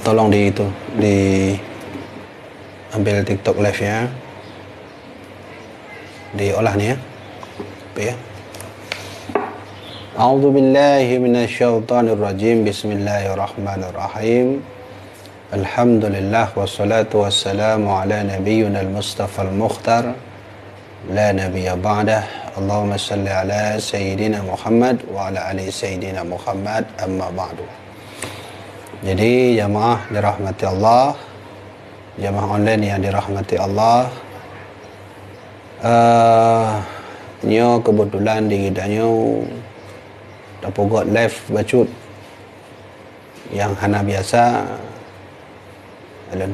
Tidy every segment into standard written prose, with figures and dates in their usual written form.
Tolong di ambil TikTok live ya, diolah nih ya. Apa ya? A'udzu billahi minasyaitonir rajim. Bismillahirrahmanirrahim. Alhamdulillah wassalatu wassalamu ala nabiyyina al-mustafa al-mukhtar la nabiyya ba'dah. Allahumma salli ala sayyidina Muhammad wa ala ali sayyidina Muhammad, amma ba'du. Jadi jamaah dirahmati Allah, jamaah online yang dirahmati Allah, nyo kebetulan di gidanyo dapat buat live bacut yang hana biasa,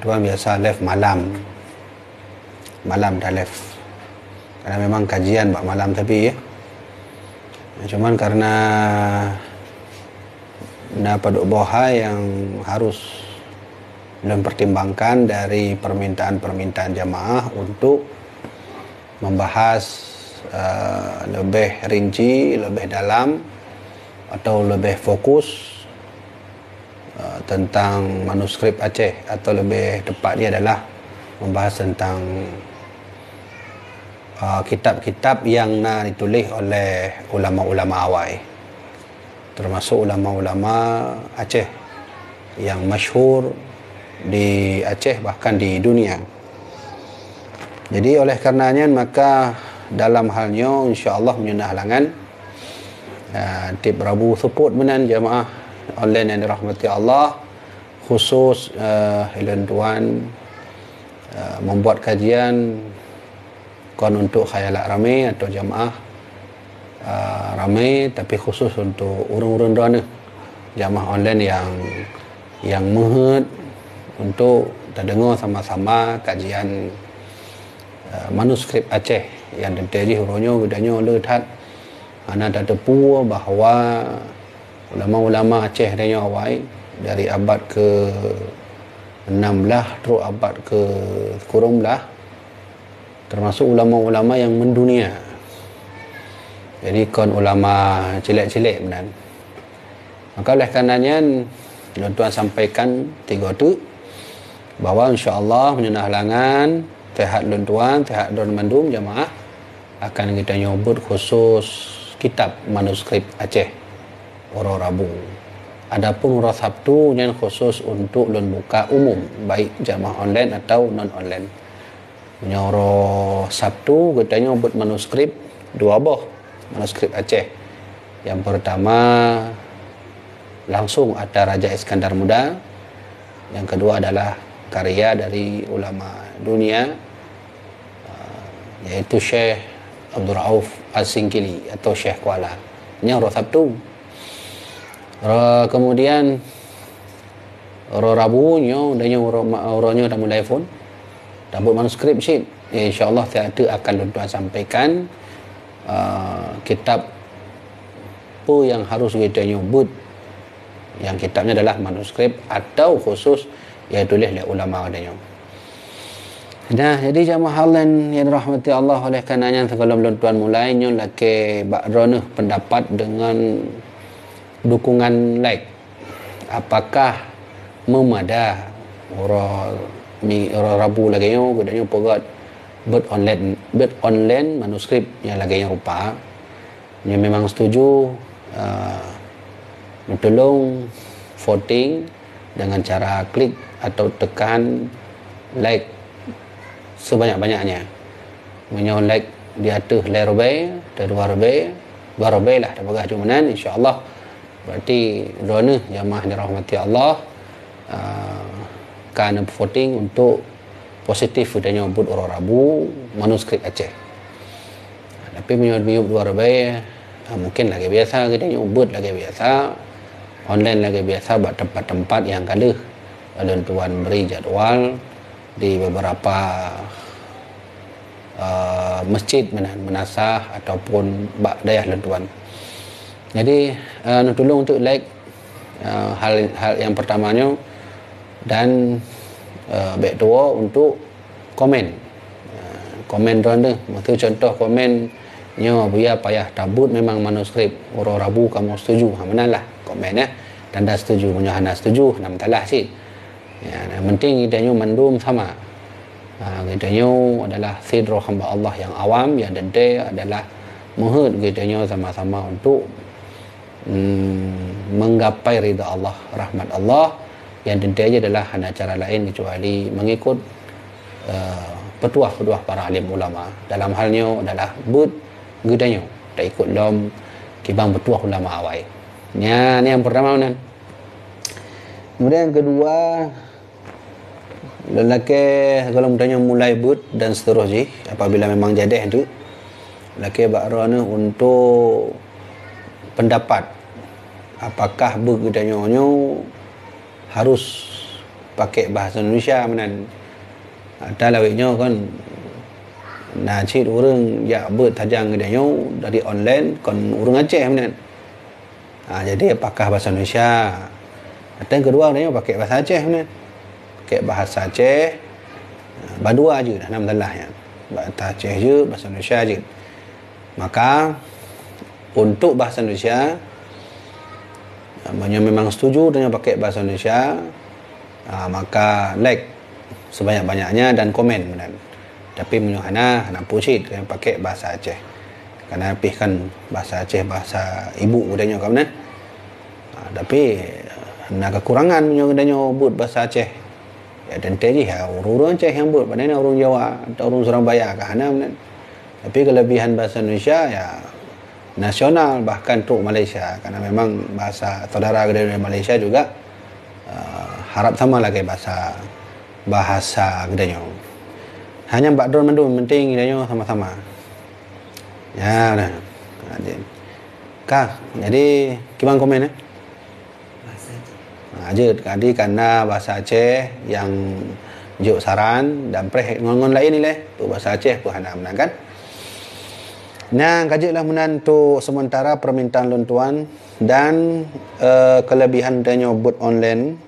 tuan biasa live malam dah live, karena memang kajian bak malam tapi ya, cuman karena pada boha yang harus mempertimbangkan dari permintaan jamaah untuk membahas lebih rinci, lebih dalam atau lebih fokus tentang manuskrip Aceh, atau lebih tepatnya adalah membahas tentang kitab-kitab yang ditulis oleh ulama-ulama awal, termasuk ulama-ulama Aceh yang masyhur di Aceh bahkan di dunia. Jadi oleh karenanya maka dalam halnya insya-Allah menyunah halangan tip Rabu support menan jamaah online yang dirahmati Allah, khusus tuan membuat kajian kon untuk khayalak ramai atau jamaah ramai, tapi khusus untuk urang-urang dana jamaah online yang mehet untuk terdengar sama-sama kajian manuskrip Aceh yang detail hurufnya gedanya lehat ana ada tepu bahawa ulama-ulama Aceh danya awal dari abad ke 16 terus abad ke kurang belah, termasuk ulama-ulama yang mendunia. Jadi kon ulama cilik-cilik benar. Maka oleh karenanya tuan sampaikan tiga tu bahawa insya-Allah menyunah halangan tehat tuan tehat don mandum jamaah akan kita nyobot khusus kitab manuskrip Aceh Oro Rabu. Adapun Oro Sabtu yang khusus untuk lun buka umum, baik jamaah online atau non online. Oro Sabtu kita nyobot manuskrip dua buah manuskrip Aceh. Yang pertama langsung ada Raja Iskandar Muda, yang kedua adalah karya dari ulama dunia, yaitu Syekh Abdul Rauf Al-Singkili atau Syekh Kuala. Ini Oro Sabtu. Kemudian Oro Rabu Oronya dah mulai phone dapat manuskrip sih. InsyaAllah tiada akan tuan sampaikan kitab apa yang harus kita nyebut, yang kitabnya adalah manuskrip atau khusus yang tulis oleh ulama adanya. Nah, jadi jamaah online yang dirahmati Allah, oleh karenanya sebelum tuan mulai nyo laki bakroneh pendapat dengan dukungan like, apakah memada orang Rabu lagi nyo gedanya pogot bet online manuskrip yang lagi yang rupa yang memang setuju tolong voting dengan cara klik atau tekan like sebanyak-banyaknya. Menyo like di atas lerbe, dua robe lah dah bagah jumanan insya-Allah. Berarti dona jamaah dirahmati Allah kan voting untuk positif udah nyebut Oro Rabu manuskrip Aceh. Tapi menyebut dua robe mungkin lagi biasa kita nyebut lagi biasa, online lagi biasa buat tempat-tempat yang kalah lalu tuan beri jadual di beberapa masjid menasah ataupun bak dayah lentuan. Jadi tolong untuk like hal yang pertamanya, dan baik tua untuk komen tuan tu. Maksud contoh komen nyo buya payah tabut memang manuskrip Oro Rabu kamu setuju, menalah komen ya. tanda setuju punya hana setuju nam talah sih ya yang penting kita nyu mandum sama kita nyu adalah sidro hamba Allah yang awam yang dede adalah muhud kita nyu sama-sama untuk menggapai ridha Allah rahmat Allah yang dede aja adalah hana cara lain kecuali mengikut petuah-petuah para alim ulama dalam halnya adalah but kita nyu tak ikut lom kibang petuah ulama awai. Ya, ni yang pertama kan. Kemudian yang kedua, lelaki kalau mudahnya mulai but dan seterusnya apabila memang jadah tu lelaki bakrana untuk pendapat apakah but kita nyonyo harus pakai bahasa Indonesia menan ada lawiknya kan nak cik orang ya but tajang kita nyo dari online kon orang Aceh menan. Jadi apakah bahasa Indonesia atau yang kedua dia pakai bahasa Aceh benar pakai bahasa Aceh berdua aja dah nama dalahnya bahasa Aceh je bahasa Indonesia je maka untuk bahasa Indonesia memang setuju dengan pakai bahasa Indonesia maka like sebanyak-banyaknya dan komen benar tapi menyuhana pucit yang pakai bahasa Aceh kerana lebih kan bahasa Aceh bahasa ibu udahnya kan benar tapi nak kekurangan udahnya but bahasa Aceh ya tentu je orang Aceh yang but padahal orang Jawa atau orang Surabaya kan benar tapi kelebihan bahasa Indonesia ya nasional bahkan untuk Malaysia kerana memang bahasa saudara dari Malaysia juga harap sama lagi bahasa gedanya hanya Mbak Don mendung penting gedanya sama-sama. Ya, nah. Kak, jadi gimana komen ya? Bahasa Aceh. Jadi karena bahasa Aceh yang juk saran dan preh ngon-ngon lain ni tu bahasa Aceh tu hana menang kan? Nah, kajilah menan tu sementara permintaan luntuan dan kelebihan danya but online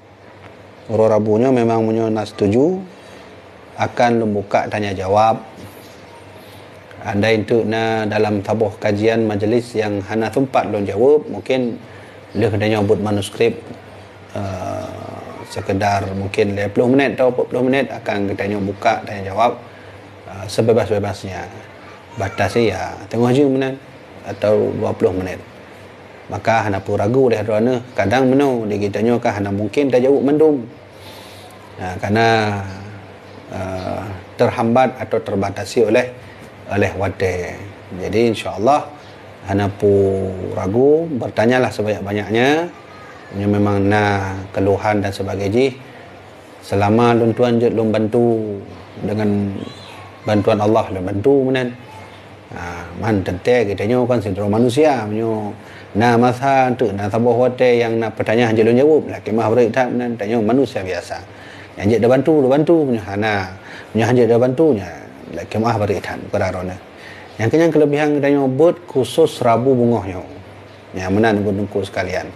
rabunya memang punya nak setuju akan membuka tanya jawab andai itu dalam tabuh kajian majlis yang hana tempat lon jawab mungkin dia kena nyabut manuskrip sekedar mungkin 50 minit atau 40 menit akan kita buka tanya jawab sebebas-bebasnya batasnya ya tengok aja menan atau 20 menit maka hana pun ragu deh rana kadang menu di kita kah hana mungkin tak jawab mendum karena terhambat atau terbatasi oleh wadah. Jadi insya-Allah hana pu ragu bertanyalah sebanyak-banyaknya yang memang na keluhan dan sebagainya selama luntuan je lum bantu dengan bantuan Allah le bantu menan man tente kita nyo kan sindrom manusia nyo na masa tu na tabuh wadah yang nak pertanyaan je lun jawab lah kemah berit tak menan tanya manusia biasa yang je dah bantu punya hana punya hanya dah bantunya kemah beritan kerana yang kenyang kelebihan kita nyobot khusus Rabu bungohnya yang menan nunggu sekalian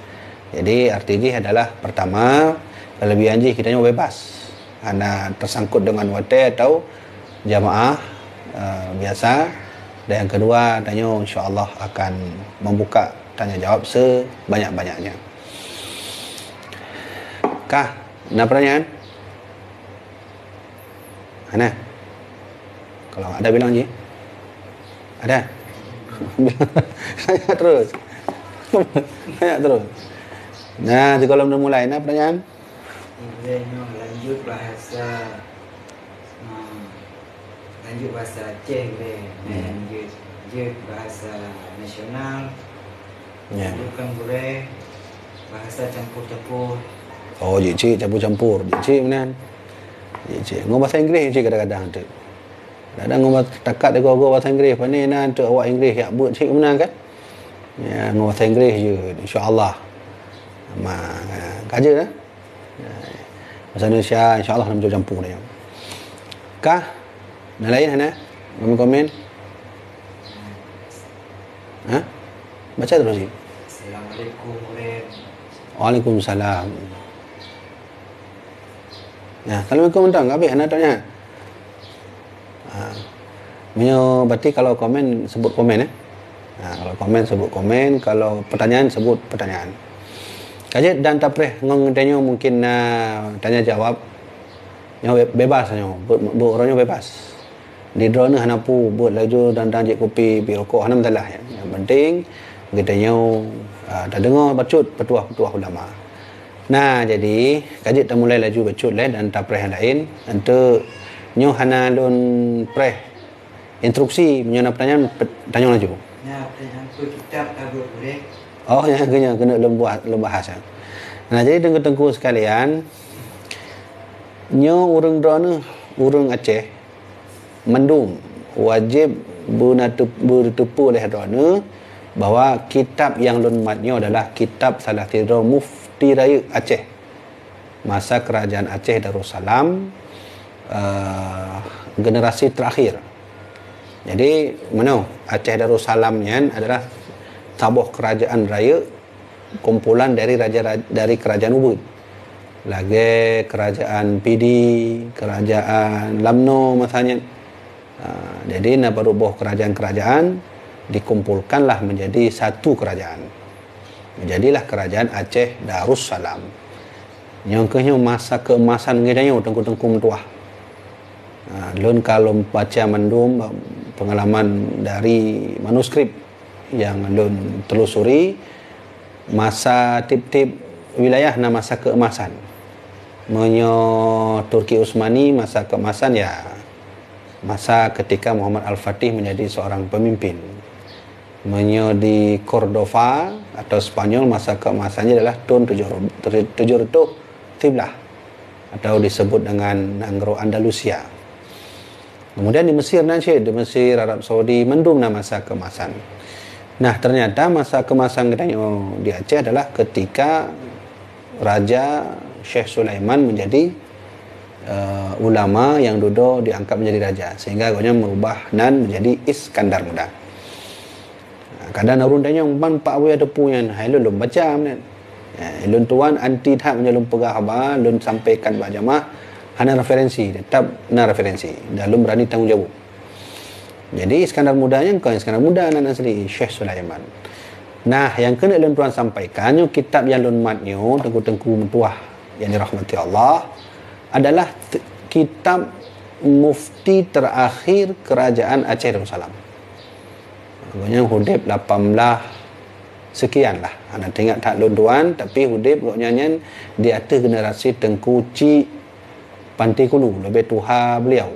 jadi artinya adalah pertama kelebihan je kita nyob bebas hanya tersangkut dengan wate atau jamaah biasa dan yang kedua tanya insyaAllah akan membuka tanya jawab sebanyak-banyaknya kah nak pertanyaan Ana kalau ada bilang je ada tanya terus nah kalau dah mulai nak pertanyaan lanjut bahasa Aceh lanjut bahasa nasional bukan boleh bahasa campur-campur cik campur-campur cik mana cik ngomong bahasa Inggeris cik kadang-kadang tu kadang ngomong takat dia gua bahasa Inggeris apa ni nak tu awak Inggeris ya buat cik menang kan ya ngomong bahasa Inggeris je insya-Allah kaja lah bahasa Indonesia insya-Allah nak campur dia kah nak lain Hana komen baca terus ni Assalamualaikum Waalaikumsalam ya Assalamualaikum tang habis Hana tanya berarti kalau komen sebut komen kalau komen sebut komen kalau pertanyaan sebut pertanyaan Kajet dan tapreh ngengdenyo mungkin tanya jawab nyo bebas nyo, bu orangnya bebas. Di drone hanapu buat laju dan jek kopi pi rokok hanam talah ya. Yang penting kita nyo dah dengar bacut petuah-petuah ulama. Nah, jadi kajet dah mulai laju bacut dan tapreh yang lain untuk nyo hana lon preh instruksi menyana pertanyaan tanya laju. Ya, pertanyaan tu kitab tabut boleh. Oh, yang kena bahas. Nah, jadi tengku-tengku sekalian, nyo urang drone urang Aceh mendung wajib bertepu oleh drone bahawa kitab yang lun matnya adalah kitab Salah Tidra Mufti Raya Aceh masa kerajaan Aceh Darussalam generasi terakhir. Jadi mana Aceh Darussalamnya adalah tabuh kerajaan raya kumpulan dari kerajaan Ubud. Lagi kerajaan Pidi, kerajaan Lamno masanya. Jadi nak berubah kerajaan-kerajaan dikumpulkanlah menjadi satu kerajaan. Menjadilah kerajaan Aceh Darussalam. Yang keempat masa keemasan ngedanya tengku-tengku mentuah. Lun kalau baca mendum pengalaman dari manuskrip yang lun telusuri masa tip-tip wilayah na masa keemasan. Menyo Turki Utsmani masa keemasan ya masa ketika Muhammad Al-Fatih menjadi seorang pemimpin. Menyo di Cordova atau Spanyol masa keemasannya adalah tahun 700 Tiblah atau disebut dengan Angro Andalusia. Kemudian di Mesir di Mesir, Arab Saudi mendum na masa keemasan. Nah, ternyata masa keemasan di Aceh adalah ketika Raja Syekh Sulaiman menjadi ulama yang duduk diangkat menjadi raja, sehingga agaknya merubah nan menjadi Iskandar Muda. Kadang narundanya umpan pak we ada punya hai lun baca kan. Lun tuan anti tak menyelum pegah haba lun sampaikan ba jamaah hana referensi, tetap na referensi dalam berani tanggung jawab. Jadi Iskandar Mudanya kau Iskandar Muda nan asli Syekh Sulaiman. Nah, yang kena lun tuan sampaikan kitab yang lun matnyo tengku-tengku mentuah yang dirahmati Allah adalah kitab mufti terakhir kerajaan Aceh Darussalam. Agaknya hudib 18 sekian lah. Anda tengok tak lun tuan tapi hudib agaknya di atas generasi Tengku Cik Pantai Kulu, lebih tuha beliau.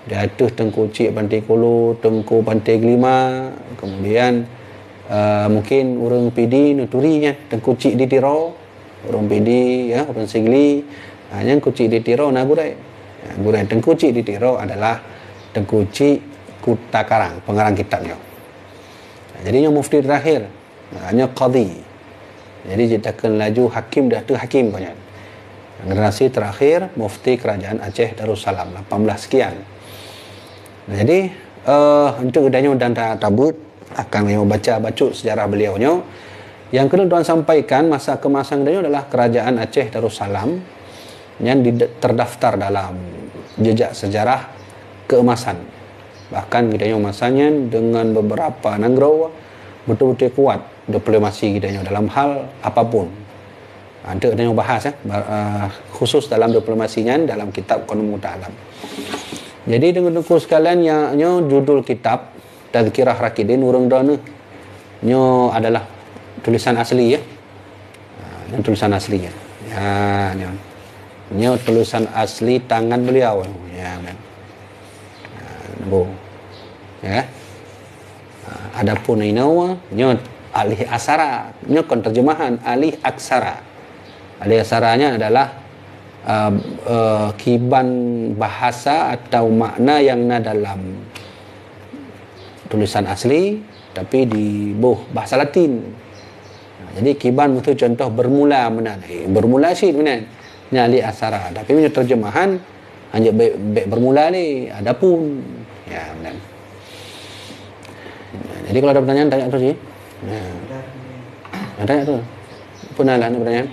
Di atas Tengku Cik Pantai Kulu, Tengku Pantai Gelima, kemudian mungkin orang Pidi nuturinya Tengku Cik di Tiro, orang Pidi ya, orang Sigli, yang Cik di Tiro na gurai. Gurai Tengku Cik di Tiro adalah Tengku Cik Kuta Karang, pengarang kitabnya. Jadinya mufti terakhir, hanya qadhi. Jadi kita akan laju hakim dah tu hakim banyak. Generasi terakhir mufti kerajaan Aceh Darussalam 18 sekian. Nah, jadi untuk gedanya dan tabut akan yang baca sejarah beliaunya. Yang kedua tuan sampaikan masa kemasan dia adalah kerajaan Aceh Darussalam yang terdaftar dalam jejak sejarah keemasan. Bahkan gedanya masanya dengan beberapa nangrau betul-betul kuat diplomasi gedanya dalam hal apapun. Ada yang bahas khusus dalam diplomasinya dalam kitab Qanun Muta'alam. Jadi dengan-dengan sekalian yang judul kitab Tazkirah Rakidin urang dana nyo adalah tulisan asli ya. Yang tulisan aslinya. Ya, nyo tulisan asli tangan beliau ya kan. Ya. Adapun nyo alih aksara, nyo kon terjemahan alih aksara. Alih aksaranya adalah kiban bahasa atau makna yang dalam tulisan asli tapi di bahasa Latin. Jadi kiban itu contoh bermula menanai. Bermula sih benar. Alih aksara, tapi punya terjemahan hanya baik bermula ni adapun ya benar. Jadi kalau ada pertanyaan tanya terus ya. Tanya tu. Pernah lah ada pertanyaan.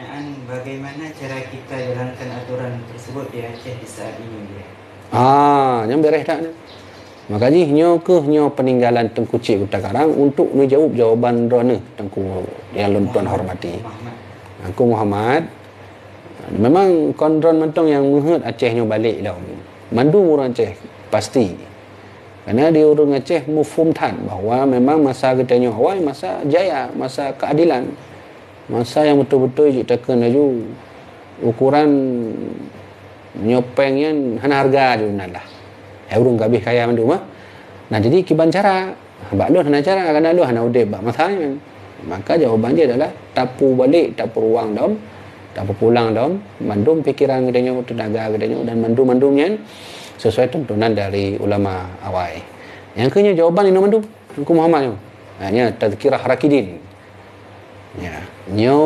Bagaimana cara kita jalankan aturan tersebut di Aceh di saat ini? Yang beres tak ni. Makanya nyo peninggalan Tengku Cik Kuta Karang untuk menjawab jawapan drone Tengku yang tuan hormati. Aku Muhammad. Memang kondron mentong yang menghut Acehnya balik dah. Mandu orang Aceh pasti. Kerana dia orang Aceh mufhum tan bahawa memang masa katanya awal masa jaya, masa keadilan. Masa yang betul-betul diciptakan laju ukuran nyopengnya hana harga je lah. Urung kabeh kaya mandu mah. Nah jadi kiban cara. Bak lu hana cara kerana lu hana udip bak masalahnya. Maka jawapan dia adalah tapu balik, tapu ruang dom, tapu pulang dom, mandum pikiran gedenya, tenaga gedenya dan mandum-mandumnya sesuai tuntunan dari ulama awal. Yang kenya jawapan ini mandum Engku Muhammad. Hanya Tazkirah Rakidin. Ya, nyo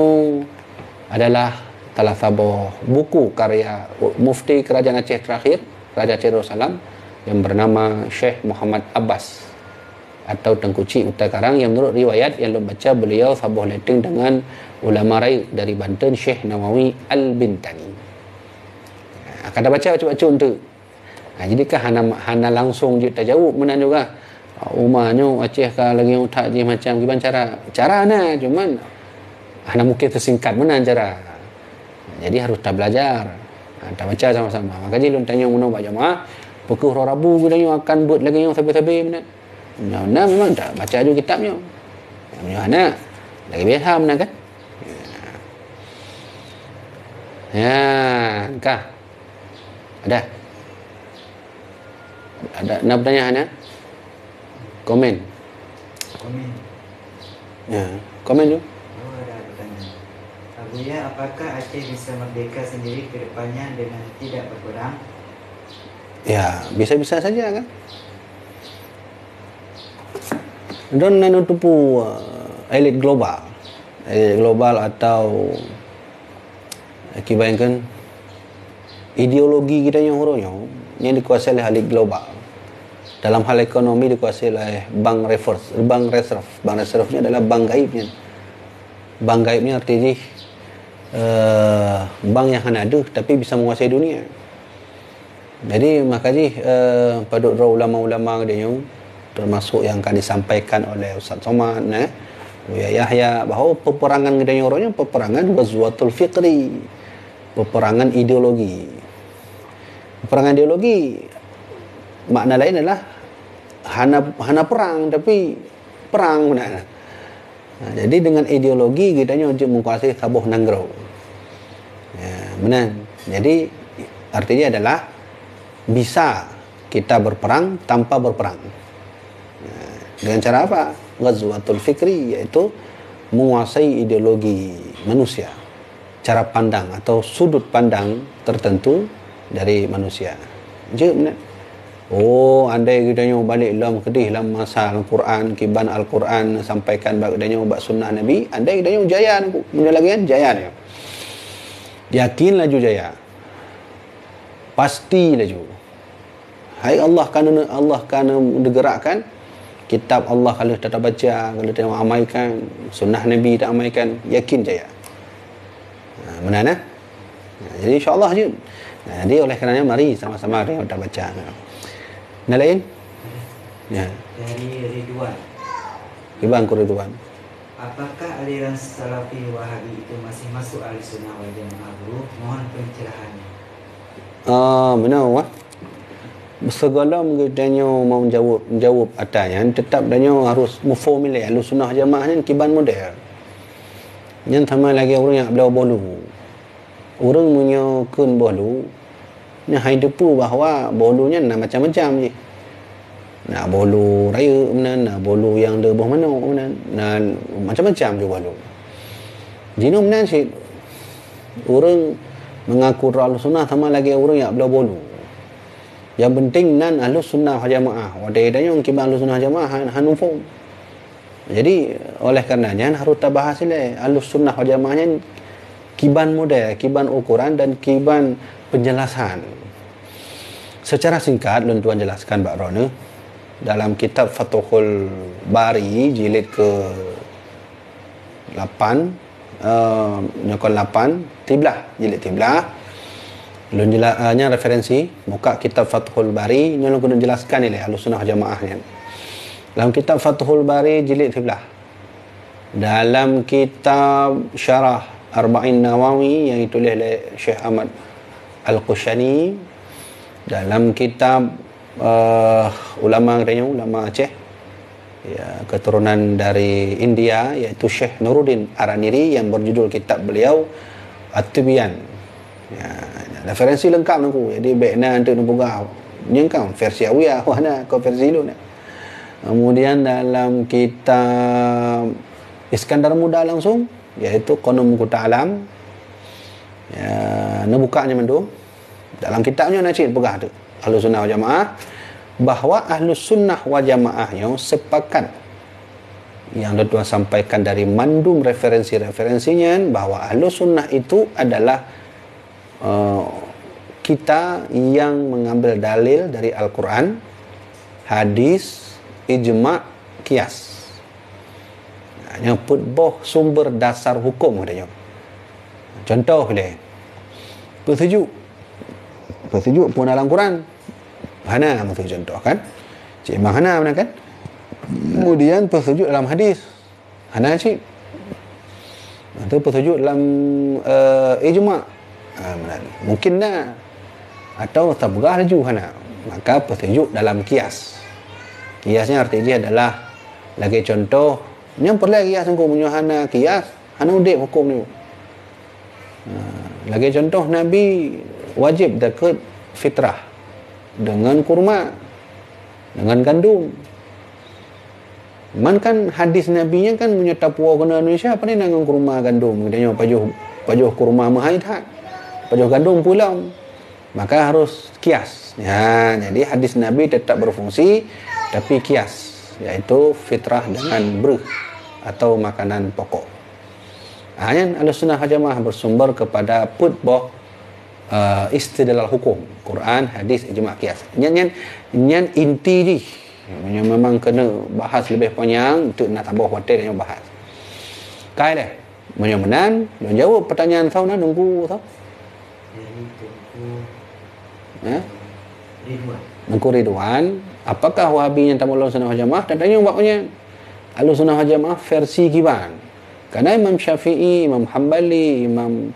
adalah salah satu buku karya Mufti Kerajaan Aceh terakhir, Raja Aceh Darussalam yang bernama Syekh Muhammad Abbas atau Tengku Cik Utakarang, yang menurut riwayat yang lo baca beliau sabuh letting dengan ulama raih dari Banten Syekh Nawawi Al-Bintani. Kata baca baca untuk. Jadikah hana langsung je tak jauh menan juga. Umahnya Aceh ka lagi utak je macam gimana cara na cuman hana mungkin tersingkat menan cara. Jadi harus tak belajar. Tak baca sama-sama. Maka je lu tanya mun baca jemaah pukul Rabu kita akan buat lagi yang sabi-sabi menan. Nah, memang tak baca juga kitabnya. Yang mana lagi biasa mana kan? Ya, kah? Ada nak pertanyaan ya? Komen. Ya, komen tu. Oh, ada pertanyaan. Abuya, apakah Aceh bisa merdeka sendiri ke depannya dengan tidak berperang? Ya, bisa-bisa saja kan? Dan nutupu elit global atau kibayangkan ideologi kita yang hurufnya yang dikuasai oleh elit global. Dalam hal ekonomi dikuasai oleh bank reserve nya adalah bank gaibnya. Bank gaibnya artinya bank yang hanya ada tapi bisa menguasai dunia. Jadi makanya pada ulama-ulama dia termasuk yang akan disampaikan oleh Ustaz Somad, Buya Yahya, bahawa peperangan gedenya orangnya peperangan Ghazwatul Fikri, peperangan ideologi. Peperangan ideologi makna lain adalah hana perang tapi perang benar. Jadi dengan ideologi gedenya untuk menguasai sabuh nanggro. Ya, benar. Jadi artinya adalah bisa kita berperang tanpa berperang. Dengan cara apa? Ghazwatul Fikri, yaitu menguasai ideologi manusia, cara pandang atau sudut pandang tertentu dari manusia. Je benar. Oh, andai kita balik dalam kedih dalam masa Al-Quran, kiban Al-Quran sampaikan bagdanya bab sunnah Nabi, andai kita jaya aku. Benda lagi kan jaya dia. Yakin laju jaya. Pasti laju. Hai Allah kana digerakkan kitab Allah kalau tak baca, kalau tak amaikan, sunnah Nabi tak amaikan, yakin jaya. Benar nah? Jadi insya-Allah je. Jadi oleh kerana mari sama-sama kita baca. Yang lain? Ya. Dari Ridwan. Ibang Ridwan. Apakah aliran Salafi Wahabi itu masih masuk Ahlussunnah wal Jamaah, Guru? Mohon pencerahannya. Benar wah. Segala mengedanya mau menjawab atasnya, tetap danyo harus memformulate Ahlussunnah Jamaah ni kiban model. Yang sama lagi orang yang belau bolu. Orang punya kun bolu. Ni hai depu bahawa bolunya nak macam-macam je. Nak bolu raya benar, nak bolu yang lebih mana benar. Nak macam-macam je bolu. Jino benar sih. Orang mengaku Ahlussunnah sama lagi orang yang belau bolu. Yang penting nan Ahlussunnah wal Jamaah. Wadai dan yang kibar Ahlussunnah wal Jamaah hanufum. Jadi oleh karenanya harus tabahas ile Ahlussunnah wal Jamaahnya kiban model, kiban ukuran dan kiban penjelasan. Secara singkat tuan jelaskan Pak Rona dalam kitab Fathul Bari jilid ke 8 nyokol 8 tiblah jilid tiblah. Belum jelasnya referensi muka kitab Fathul Bari nyolong kena jelaskan ni Ahlussunnah Jamaah ni. Dalam kitab Fathul Bari jilid 13. Dalam kitab syarah Arba'in Nawawi yang ditulis oleh Syekh Ahmad Al-Qushani dalam kitab ulama katanya, ulama Aceh ya, keturunan dari India, iaitu Syekh Nuruddin Araniri, yang berjudul kitab beliau At-Tibyan. Ya, referensi lengkap nunggu. Jadi baiknya untuk nunggu nyengkau versi awiyah wana kau versi lu nak. Kemudian dalam kitab Iskandar Muda langsung, iaitu Qanun Muqta Alam, ya, nak bukanya mendung dalam kitabnya Nacid pegah tu Ahlus Sunnah wal Jamaah, bahawa Ahlus Sunnah wal Jamaahnya sepakat yang tuan sampaikan dari mandum referensinya, bahawa Ahlus Sunnah itu adalah kita yang mengambil dalil dari Al-Quran, hadis, ijma', qiyas. Yang putboh sumber dasar hukum katanya. Contoh boleh. Petunjuk pun dalam Quran. Hana maksud contoh kan? Cik Imam Hana mana kan? Kemudian petunjuk dalam hadis. Hana cik. Atau petunjuk dalam ijma'. Mungkin dah. Atau tabgah laju hana. Maka petunjuk dalam qiyas. Qiyasnya arti dia adalah lagi contoh yang perlu qiyas engkau menyuhana qiyas hana udik hukum ni. Lagi contoh Nabi wajib dekat fitrah dengan kurma, dengan gandum. Man kan hadis Nabi nya kan punya tapua kena Indonesia apa ni dengan kurma gandum, katanya pajuh kurma mahaidat, pajuh gandum pulang. Maka harus qiyas. Ya, jadi hadis Nabi tetap berfungsi tapi qiyas, iaitu fitrah dengan beruh atau makanan pokok. Hanya Ahlus Sunnah wal Jamaah bersumber kepada putboh istidlal hukum, Quran, hadis, ijma', qiyas. Nyan inti ni. Memang kena bahas lebih panjang untuk nak tambah hotel yang bahas. Kai dah. Menyan jawab pertanyaan kau nak nunggu tau. Nunggu Ridwan, apakah Wahabi yang tamu Ahlus Sunnah wal Jamaah? Dan tanya buatnya Ahlus Sunnah wal Jamaah versi kiban. Karena Imam Syafi'i, Imam Hanbali, Imam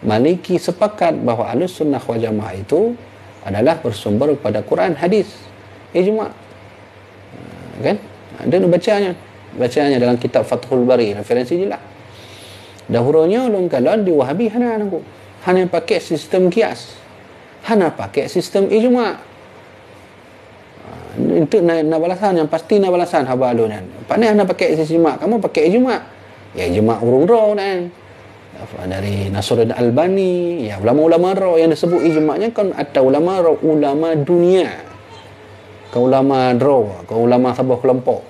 Maliki sepakat bahawa Ahlus Sunnah wal Jamaah itu adalah bersumber kepada Quran, hadis, ijma'. Kan? Ada bacanya dalam kitab Fathul Bari, referensi jelas. Dahulunya ulun kalan di Wahabi hana pakai sistem qiyas. Hana pakai sistem ijma'. Itu nak balasan yang pasti nak balasan haba alunan. Pandai hana pakai sistem ijma', kamu pakai ijma'. Ya ijma' urung-urung kan. Dari Nasruddin Albani, ya ulama-ulama raw yang disebut ijma'nya kan ada ulama raw, ulama dunia. Kau ulama raw, kau ulama sebuah kelompok.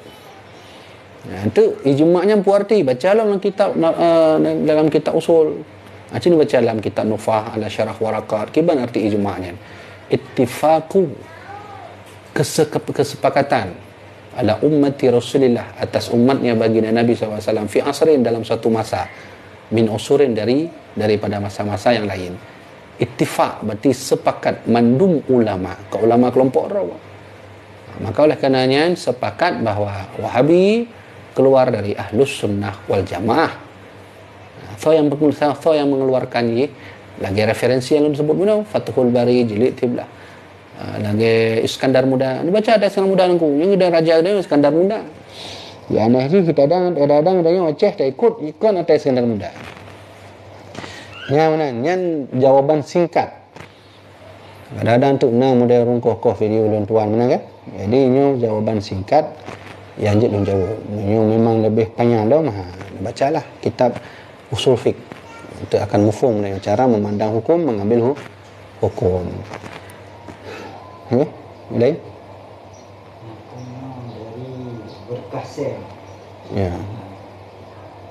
Nah, itu ijma'nya berarti baca dalam kitab usul. Macam ni baca dalam kitab Nufah ala Syarah Warakat. Kiban arti ijma'nya? Ittifaqu, kesepakatan ala ummati Rasulillah, atas umatnya baginda Nabi SAW fi asrin, dalam satu masa, min usurin, daripada masa-masa yang lain. Ittifaq berarti sepakat, mandum ulama, ke ulama kelompok raw. Maka oleh karenanya sepakat bahawa Wahabi keluar dari Ahlus Sunnah wal Jamaah. So yang mengeluarkan ni lagi referensi yang disebut mana, Fathul Bari jilid 13. Lagi Iskandar Muda. Ni baca ada Iskandar Muda nangku. Yang ada raja dia Iskandar Muda. Ya aneh ni kita kadang-kadang dia Aceh tak ikut atas Iskandar Muda. Yang mana? Yang jawapan singkat. Kadang-kadang tu nak model rungkoh video ulun tuan mana kan? Jadi ini jawapan singkat yang je jawab. Ini memang lebih panjang dah mah. Bacalah kitab usul fiqh. Itu akan mufhum dengan cara memandang hukum, mengambil hukum. Lain? Dari berkah sel. Ya.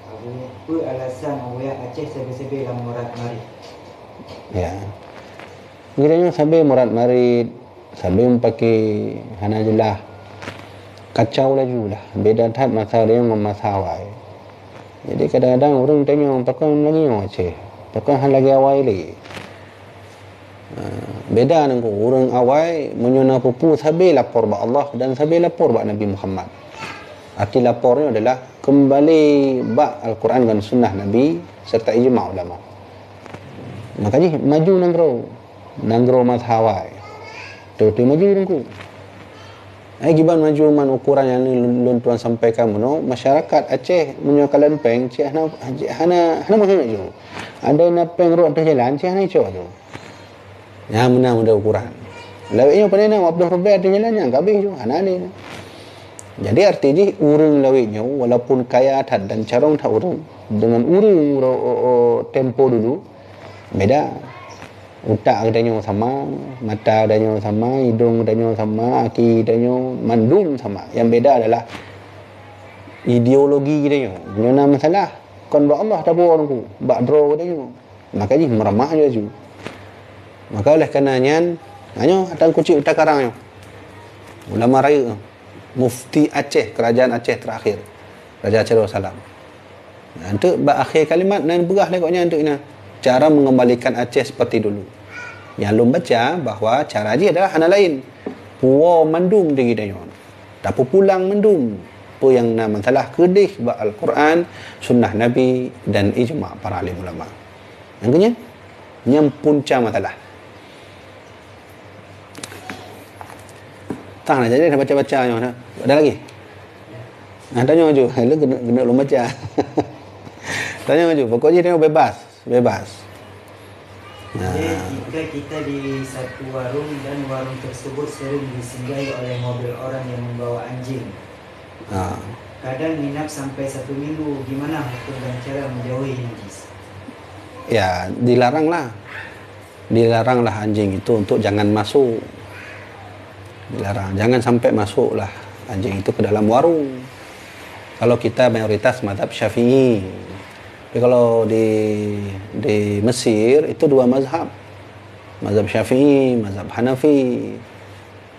Apa alasan awak Aceh sebe-sebe dalam murad mari? Ya. Kiranya sampai murad mari, sampai pakai hana jelah. Kacau laju lah. Beda tahap masalah dia dengan masalah. Jadi kadang-kadang orang tanya, pakai lagi orang Aceh. Pakai hal lagi awal lagi. Beda dengan orang awal menyuna pupu sampai lapor ba Allah dan sampai lapor ba Nabi Muhammad. Arti lapornya adalah kembali ba Al-Quran dan Sunnah Nabi serta ijma' ulama. Makanya maju nanggro mazhawai. Tu maju nungku. Giban maju man ukuran yang lun tuan sampaikan no, masyarakat Aceh menyokalan peng cik hana maju. Ada napeng ro atas jalan cik hana ico tu. Ya menang ada ukuran. Lawiknya pada nak Abdul Rabbi atas jalannya kabeh tu hana ni. Jadi artinya urang lawiknya walaupun kaya tad dan carong tak urang dengan urang tempo dulu beda. Utak adanya sama, mata adanya sama, hidung adanya sama, kaki adanya mandum sama. Yang beda adalah ideologi adanya. Punya masalah. Kon buat Allah tak boleh aku. Bak draw adanya. Makanya meramah dia tu. Maka oleh karenanya hanya ada kucing utak karangnya. Ulama raya Mufti Aceh, kerajaan Aceh terakhir. Raja Aceh Darussalam. Untuk berakhir kalimat dan berah lekoknya untuk ini. Cara mengembalikan Aceh seperti dulu. Yang lu baca bahawa cara dia adalah hana lain. Puwa mandum dia kita. Tak pulang mandum. Apa yang nama masalah kedih ba Al-Quran, sunnah Nabi dan ijma' para alim ulama. Yang kenya, yang punca masalah. Tak nak jadi dah baca-baca dah. Ada lagi? Tanya maju. Lu kena lu baca. Tanya maju. Pokoknya tengok bebas. Jadi jika kita di satu warung dan warung tersebut sering disinggahi oleh mobil orang yang membawa anjing. Kadang nginap sampai 1 minggu. Gimana hukum dan cara menjauhi najis? Ya, dilaranglah anjing itu untuk jangan masuk. Dilarang, jangan sampai masuklah anjing itu ke dalam warung. Kalau kita mayoritas mazhab Syafi'i. Tapi kalau di Mesir itu 2 mazhab. Mazhab Syafi'i, mazhab Hanafi.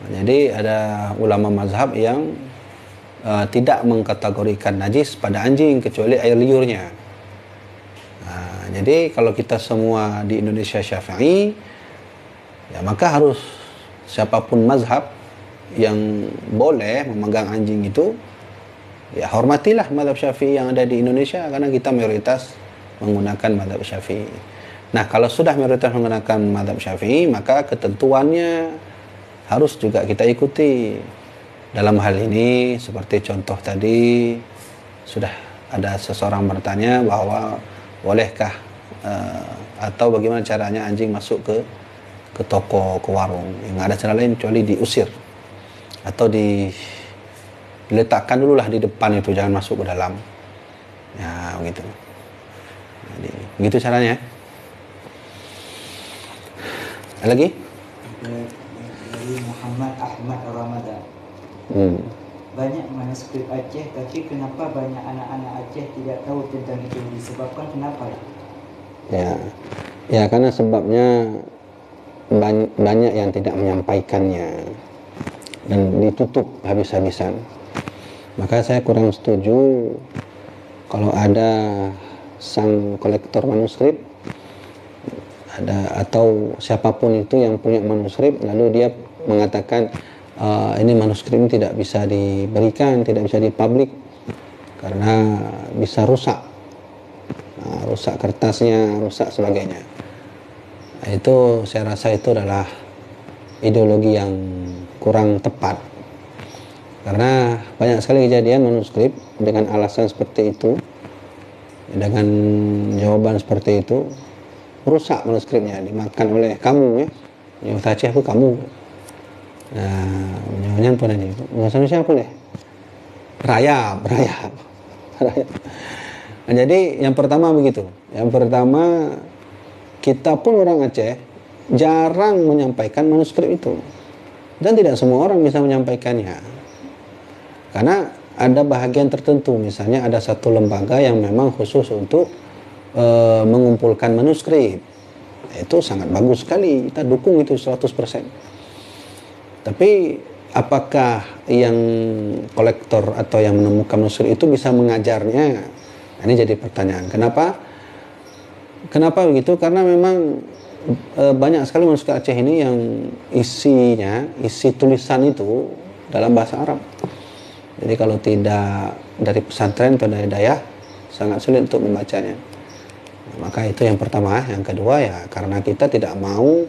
Jadi ada ulama mazhab yang tidak mengkategorikan najis pada anjing kecuali air liurnya. Jadi kalau kita semua di Indonesia Syafi'i, ya maka harus siapapun mazhab yang boleh memegang anjing itu, ya hormatilah mazhab Syafi'i yang ada di Indonesia karena kita mayoritas menggunakan mazhab Syafi'i. Nah, kalau sudah mayoritas menggunakan mazhab Syafi'i, maka ketentuannya harus juga kita ikuti. Dalam hal ini seperti contoh tadi sudah ada seseorang bertanya bahwa bolehkah atau bagaimana caranya anjing masuk ke toko, ke warung. Yang ada cara lain kecuali diusir atau diletakkan dululah di depan itu, jangan masuk ke dalam. Ya, begitu. Jadi, begitu caranya. Ada lagi? Dari Muhammad Ahmad Ramadan. Banyak manuskrip Aceh, tapi kenapa banyak anak-anak Aceh tidak tahu tentang itu? Disebabkan kenapa? Ya karena sebabnya banyak yang tidak menyampaikannya dan ditutup habis-habisan. Maka saya kurang setuju kalau ada sang kolektor manuskrip atau siapapun itu yang punya manuskrip lalu dia mengatakan ini manuskrip ini tidak bisa diberikan, tidak bisa dipublik karena bisa rusak, rusak kertasnya, rusak sebagainya. Itu saya rasa itu adalah ideologi yang kurang tepat, karena banyak sekali kejadian manuskrip dengan alasan seperti itu, dengan jawaban seperti itu rusak manuskripnya, dimakan oleh kamu ya, yang Aceh itu kamu. Jawabannya pun ada. Maksudnya siapa deh? Rayap. Jadi yang pertama begitu. Yang pertama, kita pun orang Aceh jarang menyampaikan manuskrip itu. Dan tidak semua orang bisa menyampaikannya. Karena ada bahagian tertentu, misalnya ada satu lembaga yang memang khusus untuk mengumpulkan manuskrip. Itu sangat bagus sekali, kita dukung itu 100%. Tapi apakah yang kolektor atau yang menemukan manuskrip itu bisa mengajarnya? Nah, ini jadi pertanyaan. Kenapa begitu? Karena memang banyak sekali manuskrip Aceh ini yang isi tulisan itu dalam bahasa Arab. Jadi kalau tidak dari pesantren atau dari dayah, sangat sulit untuk membacanya. Maka itu yang pertama. Yang kedua ya karena kita tidak mau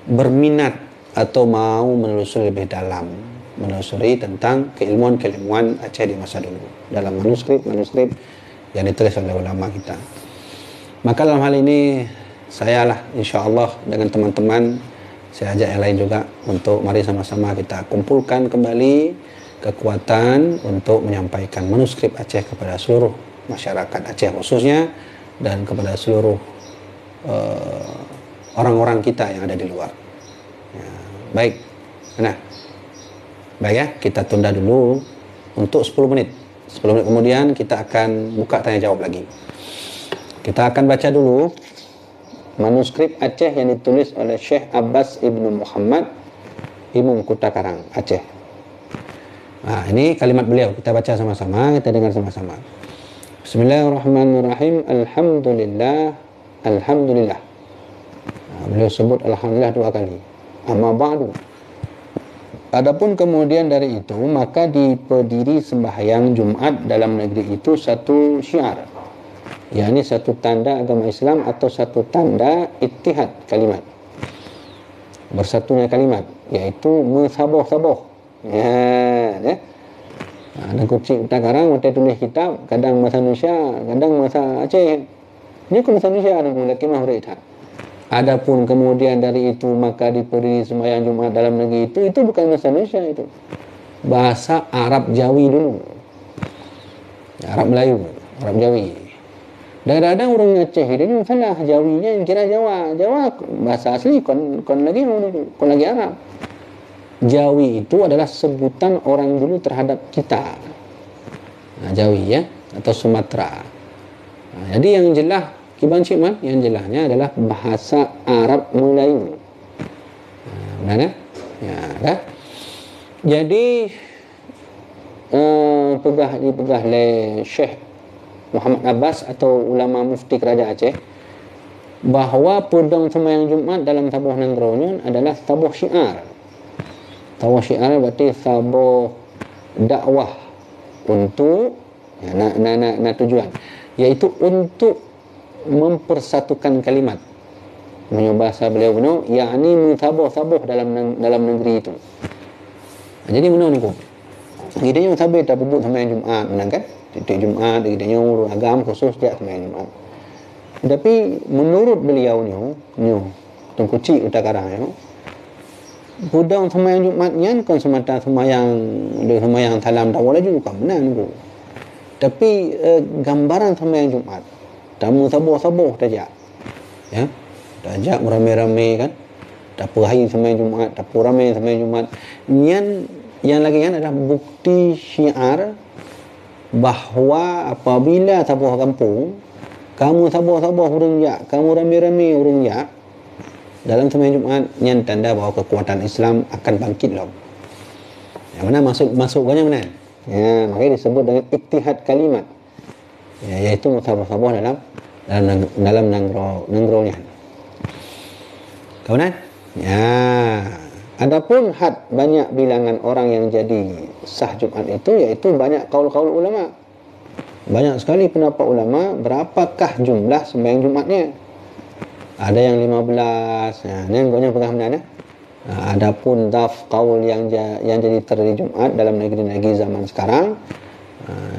berminat atau mau menelusuri lebih dalam, menelusuri tentang keilmuan-keilmuan Aceh di masa dulu dalam manuskrip yang ditulis oleh ulama kita. Maka dalam hal ini saya lah insya-Allah dengan teman-teman, saya ajak yang lain juga untuk mari sama-sama kita kumpulkan kembali kekuatan untuk menyampaikan manuskrip Aceh kepada seluruh masyarakat Aceh khususnya dan kepada seluruh orang-orang kita yang ada di luar. Ya, baik. Nah, baik ya, kita tunda dulu untuk 10 menit. 10 menit kemudian kita akan buka tanya jawab lagi. Kita akan baca dulu manuskrip Aceh yang ditulis oleh Syekh Abbas Ibnu Muhammad Imam Kutakarang Aceh. Nah, ini kalimat beliau, kita baca sama-sama, kita dengar sama-sama. Bismillahirrahmanirrahim. Alhamdulillah. Nah, beliau sebut alhamdulillah 2 kali. Amma ba'du. Adapun kemudian dari itu, maka diperdiri sembahyang Jumat dalam negeri itu satu syiar, yakni satu tanda agama Islam atau satu tanda ittihad kalimat, bersatunya kalimat, yaitu mensaboh-saboh. Ya. Ada kucing takarang mata tulis kitab, kadang bahasa Indonesia, kadang bahasa Aceh. Ini kan bahasa Indonesia ada mulai kemah berita. Adapun kemudian dari itu maka diberi sembahyang Jumat dalam negeri itu bukan bahasa Indonesia, itu bahasa Arab Jawi dulu, Arab Melayu, Arab Jawi. Kadang-kadang orang Aceh ini salah Jawinya yang kira Jawa bahasa asli kon lagi Arab. Jawi itu adalah sebutan orang dulu terhadap kita. Nah, Jawi ya, atau Sumatera. Nah, jadi yang jelas Kiban Cikman, yang jelasnya adalah bahasa Arab Melayu. Nah, benar kan? Ya, kan? Jadi dipegah oleh Syekh Muhammad Abbas atau ulama mufti Kerajaan Aceh bahwa pedang sembahyang Jumat dalam tabuh Nanggronya adalah tabuh syiar. Tabuh syiar berarti tabuh dakwah untuk ya, nak tujuan, yaitu untuk mempersatukan kalimat. Menurut bahasa beliau benar, yakni mentabuh-tabuh dalam negeri itu. Jadi benar ni ko. Kita yang sabar tak bubuk sembahyang Jumat, benar kan? Titik Jumat, kita urus agama khusus dia sembahyang Jumat. Tapi menurut beliau ni, Tengku Cik Utakarang ni, budang sembahyang Jumat ni kan semata sembahyang salam dawal aja bukan benar ni. Tapi gambaran sembahyang Jumat, tamu sabuh-sabuh saja. Ya. Tajak ramai-ramai kan. Tak perahai sembahyang Jumat, tak ramai sembahyang Jumat. Yang lagi kan adalah bukti syiar bahawa apabila sabuh kampung, kamu sabuh-sabuh urang jak, kamu ramai-ramai urang jak dalam sembahyang Jumat, yang tanda bahawa kekuatan Islam akan bangkit lah. Yang mana masukkannya mana? Ya, makanya disebut dengan ittihad kalimat. Ya, iaitu sabuh-sabuh dalam nanggronya. Kawan? Ya. Adapun had banyak bilangan orang yang jadi sah Jumat itu, iaitu banyak kaul-kaul ulama. Banyak sekali pendapat ulama berapakah jumlah sembahyang Jumatnya. Ada yang 15. Nah, ni yang pegang benar ya. Adapun daf kaul yang jadi terdiri Jumat dalam negeri-negeri zaman sekarang.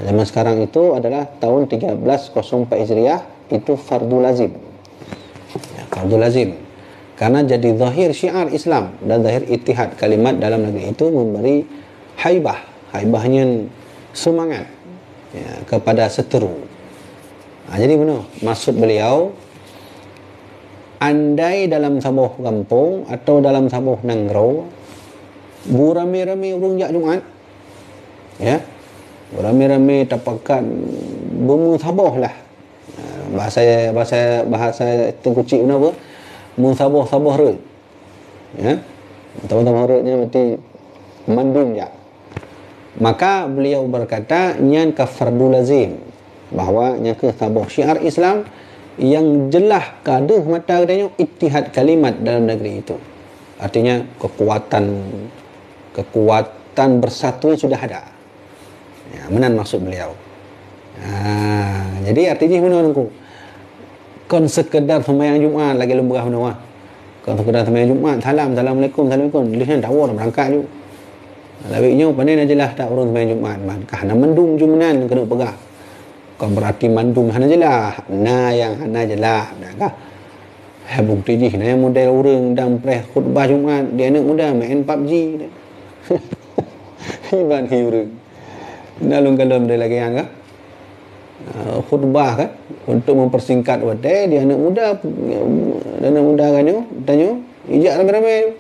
Zaman sekarang itu adalah tahun 1304 Hijriah, itu fardu lazim. Ya, fardu lazim. Karena jadi zahir syiar Islam dan zahir ittihad kalimat dalam negeri itu memberi haibahnya semangat ya, kepada seteru. Jadi benar maksud beliau, andai dalam sabuh kampung atau dalam sabuh nanggro beramai-ramai urang jak Jumat, ya, beramai-ramai tapakan bermusabuh lah, bahasa Tengku Cik guna apa, musabuh-sabuh rut, ya, tabuh-tabuh rutnya berarti mandum jak. Maka beliau berkata nyan ka fardu lazim, bahawa nya ke sabuh syiar Islam yang jelas kaduh mata katanya ittihad kalimat dalam negeri itu. Artinya kekuatan bersatu sudah ada. Ya, menan maksud beliau. Jadi artinya menurutku kon sekedar sembahyang Jumaat lagi lemburah benda. Kon sekedar sembahyang Jumaat, assalamualaikum, lihnya dakwah berangkat ju. Labiknya pandai najelah tak urang sembahyang Jumaat, kahana mendung jumanan kena pegah. Kon berarti mandum hana jelah, na yang hana jelah, dah. Bukti ni yang model orang dan press khutbah Jumaat, dia anak muda main PUBG dah. Hiban hiurang. Nalung kalau dia lagi yang kan? Khutbah kan untuk mempersingkat wadai dia anak muda kan tanya ijak ramai-ramai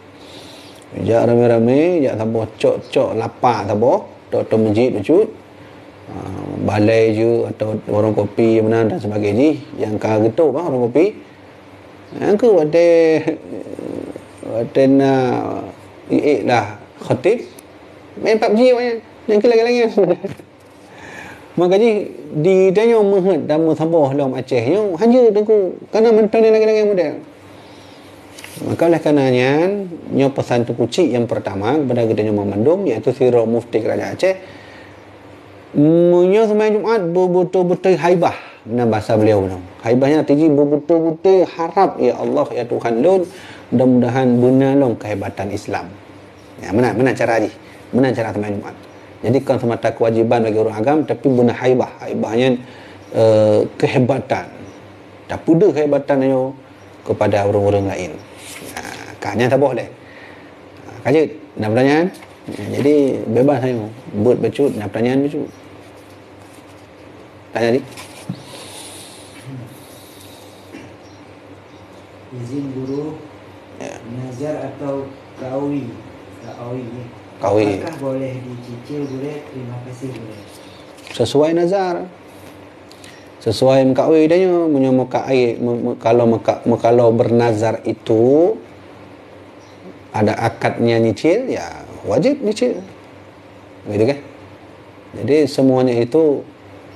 ijak sabo cok lapak sabo tok masjid becut balai je atau warung kopi mana dan sebagainya yang kau gitu bang warung kopi yang ke wadai na lah khatib main PUBG banyak yang lagi-lagi makanya di danyo menghet dalam sabah dalam Aceh nyo hanya tengku kerana mentang lagi-lagi model. Maka oleh karenanya nyo pesan tu kucik yang pertama kepada kita nyo memandum iaitu Sirah Mufti Kerajaan Aceh munyo sembahyang Jumaat betul-betul haibah dalam bahasa beliau tu. Haibahnya artinya betul-betul harap ya Allah ya Tuhan lun mudah-mudahan benar long kehebatan Islam. Ya mana cara ni? Mana cara sembahyang Jumaat? Jadi bukan semata kewajiban bagi orang agam tapi benar haibahnya kehebatan tak pudah kehebatannya kepada orang-orang lain kanya tak boleh kaji nak pertanyaan jadi bebas saya buat becut nak pertanyaan becut tanya ni izin guru nazar atau kawi apakah boleh dicicil boleh? Terima kasih boleh. Sesuai nazar. Sesuai mengkawai dia punya kalau bernazar itu ada akadnya nyicil ya wajib nyicil. Gitu kan? Jadi semuanya itu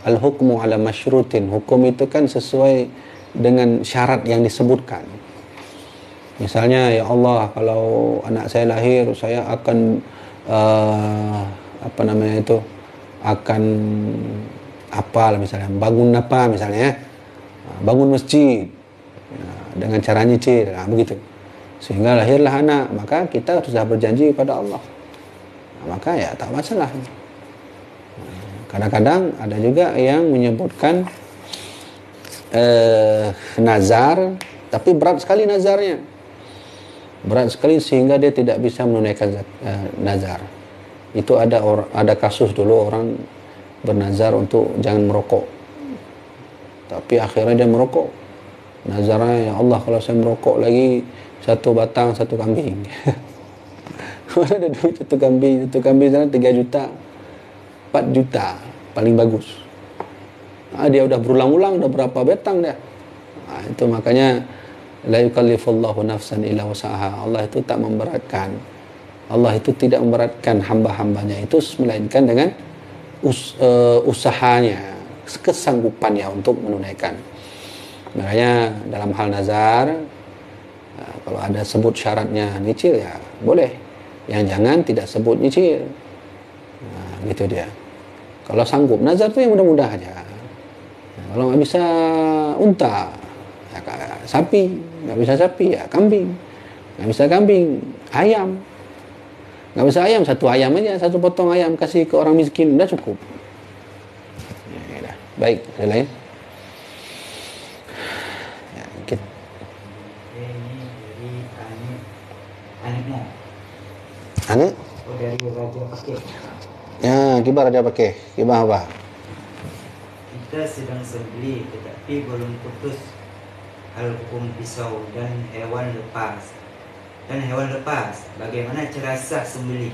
al-hukmu ala masyrutin. Hukum itu kan sesuai dengan syarat yang disebutkan. Misalnya ya Allah kalau anak saya lahir saya akan akan apa misalnya bangun apa misalnya bangun masjid dengan cara nyicil begitu sehingga lahirlah anak maka kita sudah berjanji kepada Allah maka ya tak masalah. Kadang-kadang ada juga yang menyebutkan nazar tapi berat sekali nazarnya sehingga dia tidak bisa menunaikan nazar. Itu ada kasus dulu orang bernazar untuk jangan merokok tapi akhirnya dia merokok. Nazarnya ya Allah kalau saya merokok lagi 1 batang 1 kambing. Mana ada duit 1 kambing sana 3 juta 4 juta paling bagus. Dia udah berulang-ulang udah berapa batang dah. Itu makanya la yukallifullahu nafsan illa wus'aha. Allah itu tak memberatkan. Allah itu tidak memberatkan hamba-hambanya itu melainkan dengan usahanya, kesanggupannya untuk menunaikan. Makanya dalam hal nazar kalau ada sebut syaratnya nyicil ya boleh. Yang jangan tidak sebut nyicil. Gitu dia. Kalau sanggup nazar tu yang mudah-mudah aja. Kalau nggak bisa unta ya sapi, nggak bisa sapi ya kambing, nggak bisa kambing ayam, nggak bisa ayam 1 ayam aja 1 potong ayam kasih ke orang miskin udah cukup ya, dah. Baik ada lain ya, kita. Ini dari anaknya anak dari Raja Pakih ya kibar Raja Pakih kibar apa kita sedang sembelih tetapi belum putus al-hukum pisau dan hewan lepas bagaimana cara sah sembelih?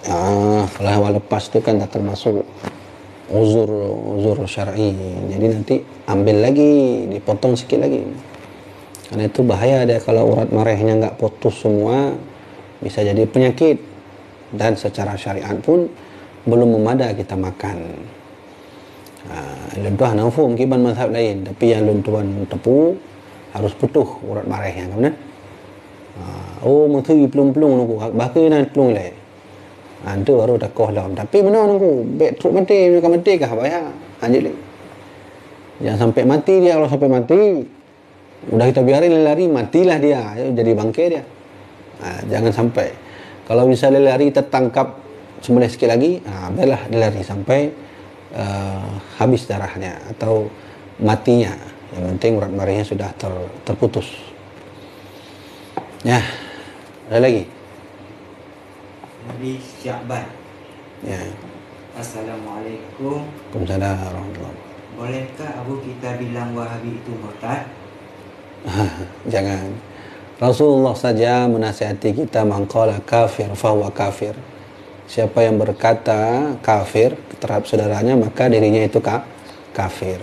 Kalau hewan lepas itu kan tak termasuk uzur syar'i jadi nanti ambil lagi dipotong sikit lagi karena itu bahaya dia kalau urat marahnya nggak putus semua bisa jadi penyakit dan secara syariat pun belum memadai kita makan. Lebih nafum kiban mazhab lain tapi yang luntuan tepu harus putuh urat marahnya kan menteri pelung-pelung nunggu bahkan nak pelung leh itu baru takoh dalam tapi mana nunggu bet truk mati kah bayar anjir Jangan sampai mati dia. Kalau sampai mati, udah kita biarin lari, matilah dia, jadi bangkai dia. Jangan sampai. Kalau bisa lari, kita tangkap sembelih sikit lagi, biarlah dia lari sampai habis darahnya atau matinya. Yang penting urat marihnya sudah terputus. Ya, ada lagi. Nabi Syakban. Ya. Assalamualaikum. Waalaikumsalam warahmatullahi. Bolehkah Abu kita bilang Wahabi itu murtad? Jangan. Rasulullah saja menasihati kita, man qala kafir fahuwa kafir. Siapa yang berkata kafir terhadap saudaranya, maka dirinya itu kafir.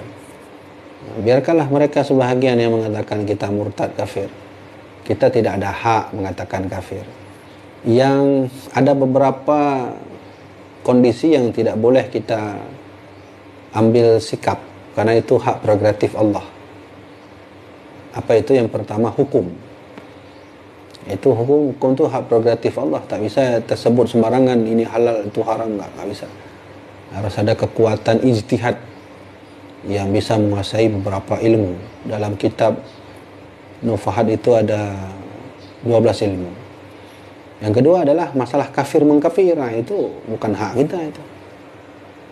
Biarkanlah mereka sebahagian yang mengatakan kita murtad kafir. Kita tidak ada hak mengatakan kafir. Yang ada beberapa kondisi yang tidak boleh kita ambil sikap, karena itu hak prerogatif Allah. Apa itu? Yang pertama, hukum. Itu hukum itu hak prerogatif Allah. Tak bisa tersebut sembarangan, ini halal, itu haram, nggak bisa. Harus ada kekuatan ijtihad yang bisa menguasai beberapa ilmu. Dalam kitab Nufahat itu ada 12 ilmu. Yang kedua adalah masalah kafir mengkafir. Itu bukan hak kita itu.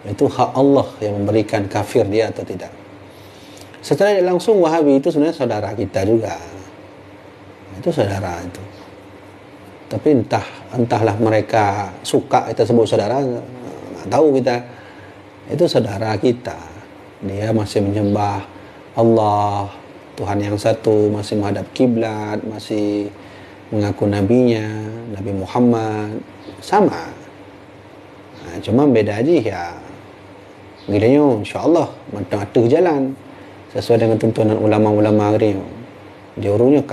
Itu hak Allah yang memberikan kafir dia atau tidak. Secara langsung Wahabi itu sebenarnya saudara kita juga. Itu saudara itu. Tapi entahlah mereka suka kita sebut saudara, nggak tahu kita. Itu saudara kita. Dia masih menyembah Allah, Tuhan yang satu, masih menghadap kiblat, masih mengaku nabinya, Nabi Muhammad, sama. Cuma beda aja ya. Gilanya insyaAllah mata-mata jalan sesuai dengan tuntunan ulama-ulama hari ni. Dia orangnya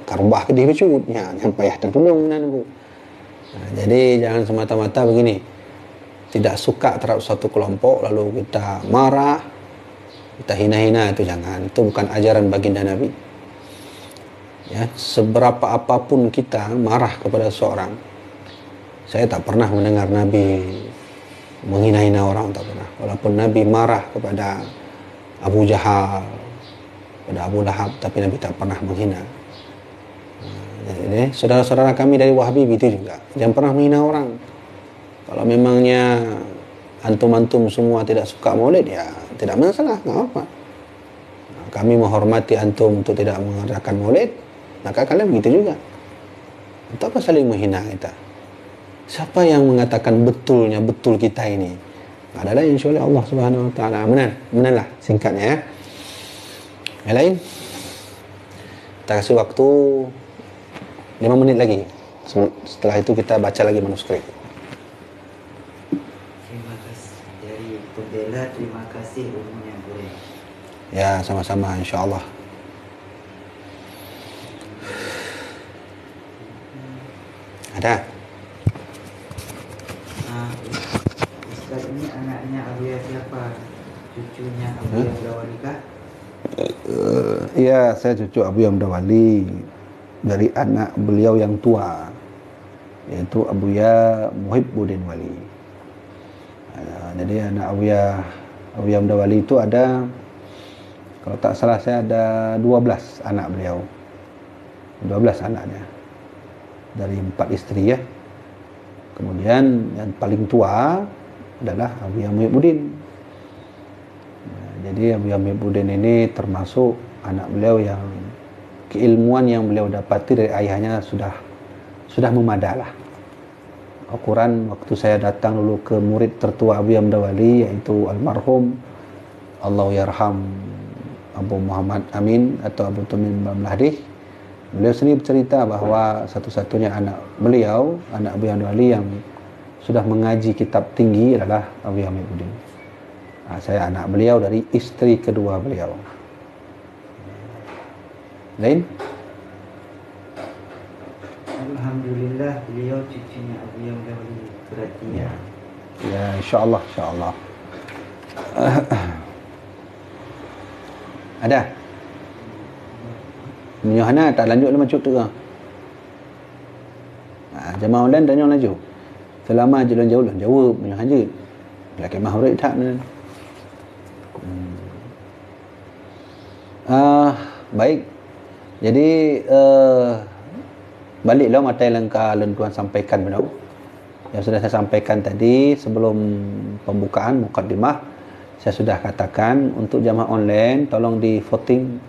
karbah ke dia becutnya, sampai tertolong aku. Jadi jangan semata-mata begini, tidak suka terhadap satu kelompok lalu kita marah, kita hina-hina, itu jangan. Itu bukan ajaran baginda Nabi. Ya, seberapa apapun kita marah kepada seorang, saya tak pernah mendengar Nabi menghina-hina orang, tak pernah. Walaupun Nabi marah kepada Abu Jahal, pada Abu Lahab, tapi Nabi tak pernah menghina. Jadi saudara-saudara kami dari Wahabi itu juga, jangan pernah menghina orang. Kalau memangnya antum-antum semua tidak suka maulid, ya tidak masalah, nggak apa. Kami menghormati antum untuk tidak mengadakan maulid, maka kalian begitu juga. Untuk apa saling menghina kita? Siapa yang mengatakan betulnya betul kita ini? Adalah insya Allah Allah Subhanahu Wa Taala. Menanlah singkatnya ya. Yang lain, kita kasih waktu 5 menit lagi. Setelah itu kita baca lagi manuskrip. Terima kasih dari pembela, terima kasih ilmunya boleh. Ya, sama-sama insya Allah. Ada? Ustaz, ini anaknya Abuya siapa? Cucunya Abuya Mdawali kah? Ya, saya cucu Abu Mdawali dari anak beliau yang tua, yaitu Abuya Muhibbuddin Wali. Jadi anak Abuya Mdawali itu ada, kalau tak salah saya ada 12 anak beliau. 12 anaknya. Dari 4 istri ya. Kemudian yang paling tua adalah Abuya Muhibbuddin. Jadi Abuya Muhibbuddin ini termasuk anak beliau yang keilmuan yang beliau dapati dari ayahnya sudah memadalah. Ukuran waktu saya datang dulu ke murid tertua Abuya Mdawali, yaitu almarhum Allahyarham Abu Muhammad Amin atau Abu Tumin Bamlahdih. Beliau sendiri bercerita bahwa satu-satunya anak beliau, anak Abuya Mdawali yang sudah mengaji kitab tinggi adalah Abuya Muhibbuddin. Saya anak beliau dari istri kedua beliau. Lain? Alhamdulillah beliau cucunya Abuya Mdawali berarti ya. Ya, insyaAllah. Ada? Menyuhana tak lanjut lama cuk tu ke? Jemaah online tanya laju. Selama je jauh jawab menyuhan je. Laki mah huruf tak ni. Baik. Jadi baliklah materi lengkap yang Tuhan sampaikan benar. Yang sudah saya sampaikan tadi sebelum pembukaan mukaddimah, saya sudah katakan untuk jamaah online tolong di voting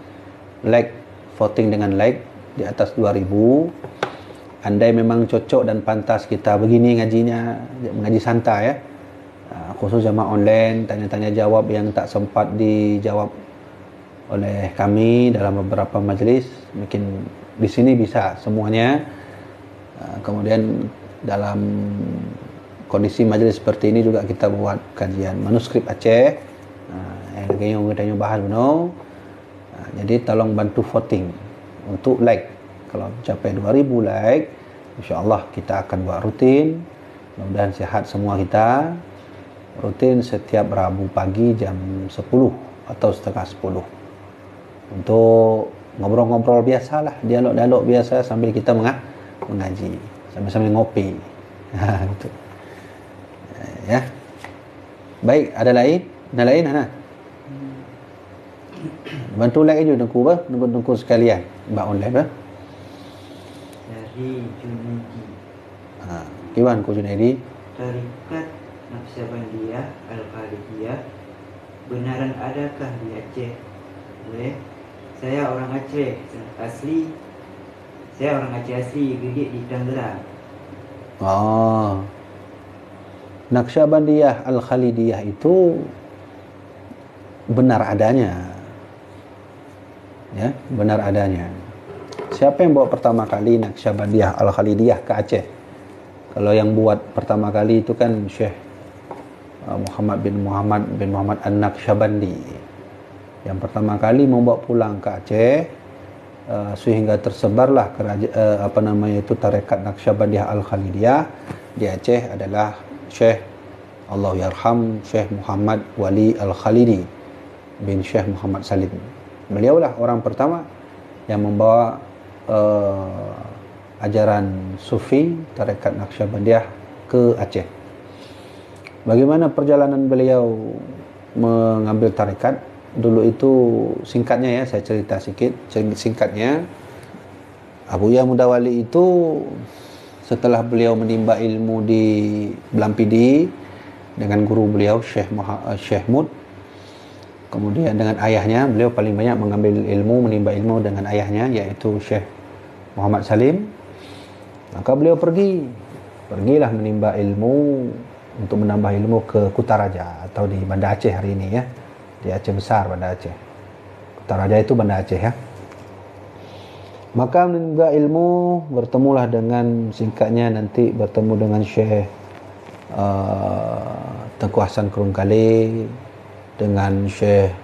dengan like di atas 2000. Andai memang cocok dan pantas kita begini ngajinya, mengaji santai ya. Khusus jamaah online, tanya-tanya jawab yang tak sempat dijawab oleh kami dalam beberapa majlis, mungkin di sini bisa semuanya. Kemudian dalam kondisi majlis seperti ini juga kita buat kajian manuskrip Aceh. Yang kita bahas benar. Jadi tolong bantu voting untuk like. Kalau capai 2000 like, insya-Allah kita akan buat rutin. Mudah-mudahan sehat semua kita. Rutin setiap Rabu pagi jam 10 atau setengah 10. Untuk ngobrol-ngobrol biasalah, dialog-dialog biasa sambil kita mengaji, sambil ngopi. Gitu. Ya. Baik, ada lain? Ada lain Hana? Bantu like aja dengku sekalian. Mbak online bah. Dari Junaidi. Gimana ku Junaidi? Tarikat Naqsyabandiyah Al-Khalidiyah benaran adakah di Aceh? Saya orang Aceh asli. Saya orang Aceh asli, gede di Tangerang. Naqsyabandiyah Al-Khalidiyah itu benar adanya. Ya, benar adanya. Siapa yang bawa pertama kali Naqsyabandiyah Al-Khalidiyah ke Aceh? Kalau yang buat pertama kali itu kan Syekh Muhammad bin Muhammad An-Naqsyabandi. Yang pertama kali membawa pulang ke Aceh, sehingga tersebarlah tarekat Naqsyabandiyah Al-Khalidiyah di Aceh adalah Syekh Allahyarham Syekh Muhammad Wali Al-Khalidi bin Syekh Muhammad Salim. Beliaulah orang pertama yang membawa ajaran sufi tarekat Naqsyabandiyah ke Aceh. Bagaimana perjalanan beliau mengambil tarekat? Dulu itu singkatnya ya, saya cerita singkatnya. Abuya Mudawali itu setelah beliau menimba ilmu di Belampidi dengan guru beliau Syekh Mud, kemudian dengan ayahnya, beliau paling banyak menimba ilmu dengan ayahnya yaitu Syekh Muhammad Salim. Maka beliau pergilah menimba ilmu untuk menambah ilmu ke Kutaraja atau di Banda Aceh hari ini ya. Di Aceh besar, Banda Aceh. Kutaraja itu Banda Aceh ya. Maka menimba ilmu, bertemulah dengan bertemu dengan Syekh Tengku Hasan Kurungkale, dengan Syekh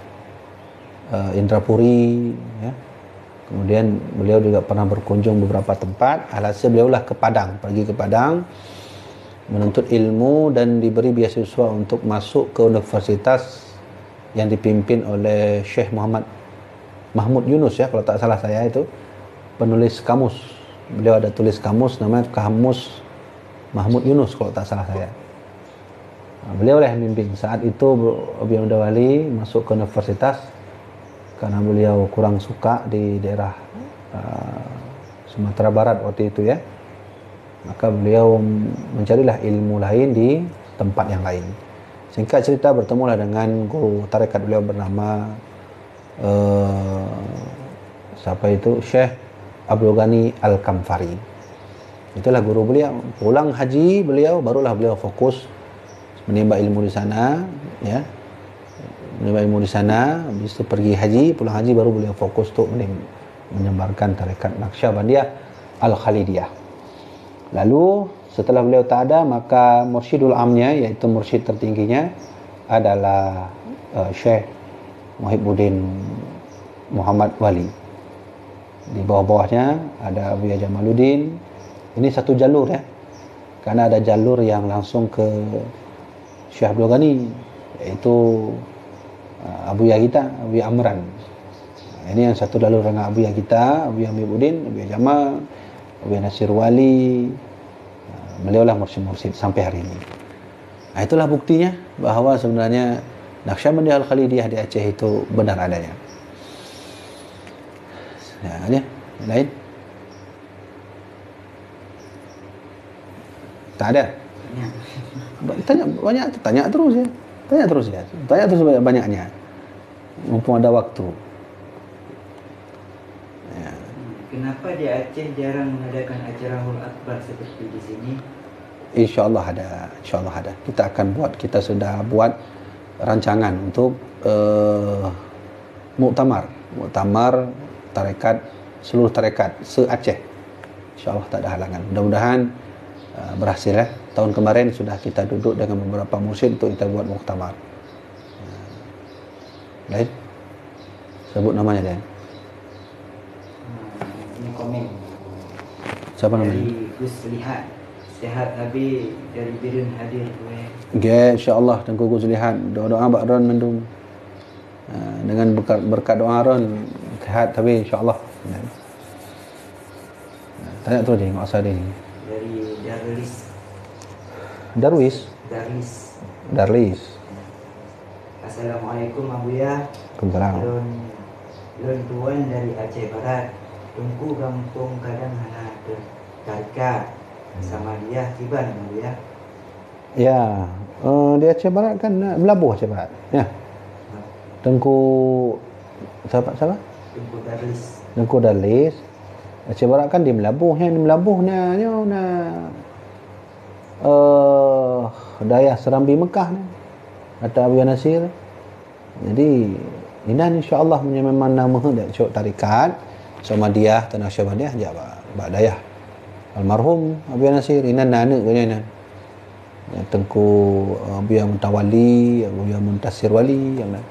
Indrapuri ya. Kemudian beliau juga pernah berkunjung beberapa tempat. Alhasil beliaulah pergi ke Padang menuntut ilmu dan diberi beasiswa untuk masuk ke universitas yang dipimpin oleh Syekh Mahmud Yunus ya, kalau tak salah saya itu penulis kamus. Beliau ada tulis kamus namanya Kamus Mahmud Yunus kalau tak salah saya. Beliau lah yang memimpin. Saat itu Abuya Mudawali masuk ke universitas karena beliau kurang suka di daerah Sumatera Barat waktu itu ya. Maka beliau mencarilah ilmu lain di tempat yang lain. Singkat cerita, bertemulah dengan guru tarekat beliau bernama Syekh Abdul Ghani Al-Kamfari. Itulah guru beliau. Pulang haji beliau, barulah beliau fokus menimba ilmu di sana ya. Menimba ilmu di sana, habis itu pergi haji, pulang haji baru beliau fokus untuk menyebarkan tarekat Naqsyabandiyah Al-Khalidiyah. Lalu setelah beliau tak ada, maka mursyidul amnya, yaitu mursyid tertingginya adalah Syekh Muhibbuddin Muhammad Wali. Di bawah-bawahnya ada Abuya Jamaluddin. Ini satu jalur ya, karena ada jalur yang langsung ke Syekh Abdul Ghani, yaitu Abuya kita, Abuya Amran. Ini yang satu jalur dengan Abuya kita, Abuya Muhibbuddin, Abuya Jamal, Abuya Nasir Wali. Beliaulah mursyid-mursyid sampai hari ini. Nah, itulah buktinya bahwa sebenarnya Naqsyabandiyah Al-Khalidiyah di Aceh itu benar adanya. Ya, dia lain. Tak ada. Tanya banyak, tanya terus ya. Tanya terus ya. Tanya terus banyak-banyaknya. Mumpung ada waktu. Ya. Kenapa di Aceh jarang mengadakan acara hul akbar seperti di sini? InsyaAllah ada. InsyaAllah ada. Kita sudah buat rancangan untuk muktamar tarekat, seluruh tarekat se-Aceh. InsyaAllah tak ada halangan. Mudah-mudahan berhasil ya. Tahun kemarin sudah kita duduk dengan beberapa mursyid untuk kita buat muktamar. Lain? Sebut namanya dia. Ini komen. Siapa namanya? Dari Gus Lihat. Sehat Habib dari Birun hadir. Ya, insya-Allah Tengku Gus Lihat. Doa-doa Pak Ron mendung. Dengan berkat doa Ron sehat tapi insya-Allah. Tanya tu dia, enggak usah dia. Dari Darlis. Assalamualaikum Abuya. Waalaikumsalam. Lon tuan dari Aceh Barat. Tungku kampung kadang hana tarikat. Sama dia tiban Abuya. Ya, di Aceh Barat kan melabuh Aceh Barat. Ya. Tengku siapa? Tengku Darlis. Aceh Barat kan dia melabuhnya dayah Serambi Mekah ni. Kata Abu Nasir. Jadi inan insya-Allah punya memang nama dia cok tarikat Samadiyah Tanah Samadiyah ja ba dayah almarhum Abu Nasir inan anak punya inan. Ya, Tengku Abu Mutawali, Abu Muntasir Wali yang lain.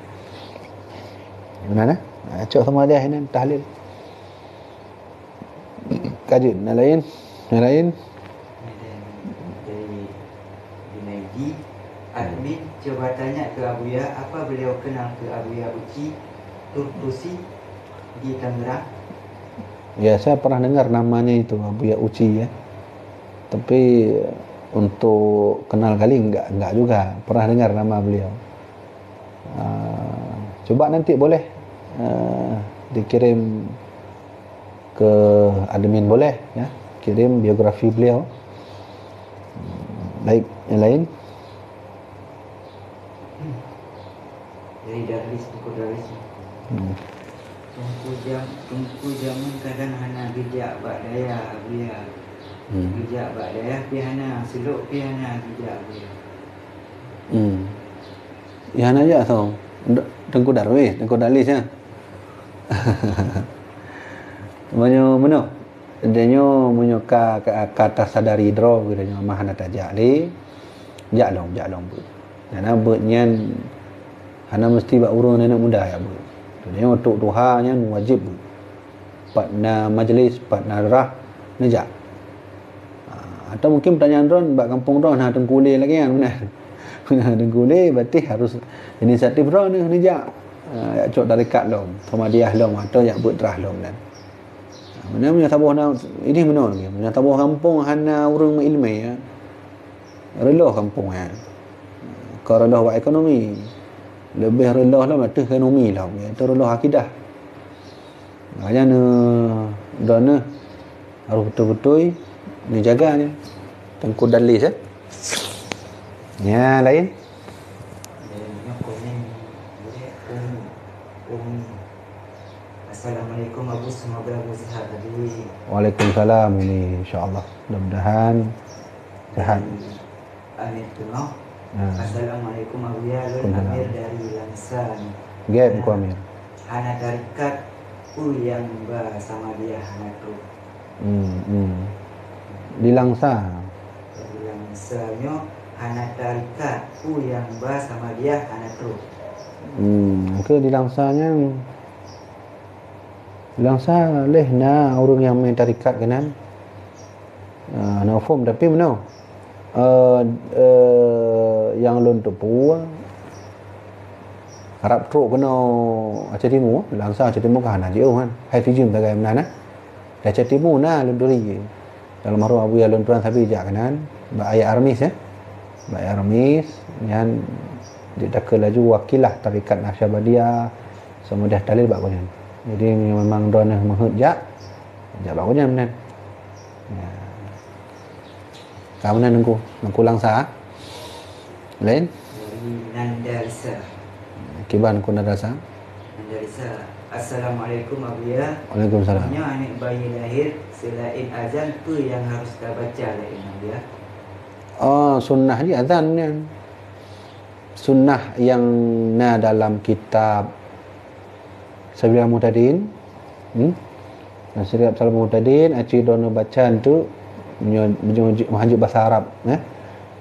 Mana? Cok Samadiyah inan tahlil. Kaji yang lain. Dari Junaidi, admin coba tanya ke Abuya apa beliau kenal ke Abuya Uci Turtusi di Tangerang. Ya, saya pernah dengar namanya itu Abuya Uci ya. Tapi untuk kenal kali enggak juga. Pernah dengar nama beliau. Coba nanti boleh dikirim ke admin boleh ya, kirim biografi beliau. Baik, yang lain? Dari Darlis, buku Darlis. Tungku jaman kadang hana gejak bak daya Abuya. Gejak bak daya pihana seluk pihana gejak Abuya. Ya hana aja tau. Tengku Darlis ya. Mana? Adanya menyoka kata sadari dro gitu mahana tajak li. Jak long. Karena beutnya hana mesti bak urang anak muda ya bu. Dia untuk duhanya wajib bu. Patna majlis, patna rah nejak. Atau mungkin pertanyaan ron bak kampung ron ha tengkule lagi kan benar. Benar tengkule berarti harus inisiatif ron ni nejak. Ya cok tarekat long, Samadiyah long atau ya beut rah long dan. Mana punya tabuh ini mana lagi? Punya tabuh kampung hana urang ilmu ya. Reloh kampung ya. Kau reloh buat ekonomi. Lebih reloh lah mata ekonomi lah. Itu reloh akidah. Makanya dana harus betul-betul dijaga ni. Tengku Darlis ya. Ya, lain. Assalamualaikum Abu, semoga Abu sehat tadi. Waalaikumsalam ini insya-Allah. Mudah-mudahan sehat. Amin Tengah. Assalamualaikum Abu ya, Amir dari Langsan. Gap ku Amir. Hana tarikat yang ba sama dia hana tu. Di Langsa. Di Langsanya hana tarikat yang ba sama dia hana tu. Ke di Langsanya Langsa leh na orang yang main tarikat kanan. Na form tapi mana? Yang lon tu pu Arab truk kena Aceh Timur, Langsa Aceh Timur kan dia kan. Hai tijim bagai mana? Aceh Timur na lon duri. Dalam maru Abu ya lon tuan sabi jak kanan, ba ayat Armis ya. Ba ayat Armis yang dia dak laju wakilah tarikat Nasyabandiyah semua dah dalil bak kanan. Jadi memang drone menghujat. Jawab aku jangan benar. Ya. Kamu nak nunggu langsa. Lain? Dari Nanda Risa. Kiban ku nada sa. Nanda Risa. Assalamualaikum Abuya. Waalaikumsalam. Sebenarnya anak bayi lahir selain azan tu yang harus kita baca lain Abuya. Oh, sunnah ni azan ni. Sunnah yang dalam kitab Sabilah Muhtadin. Sabilah Muhtadin aci dono bacaan tu menunjuk bahasa Arab,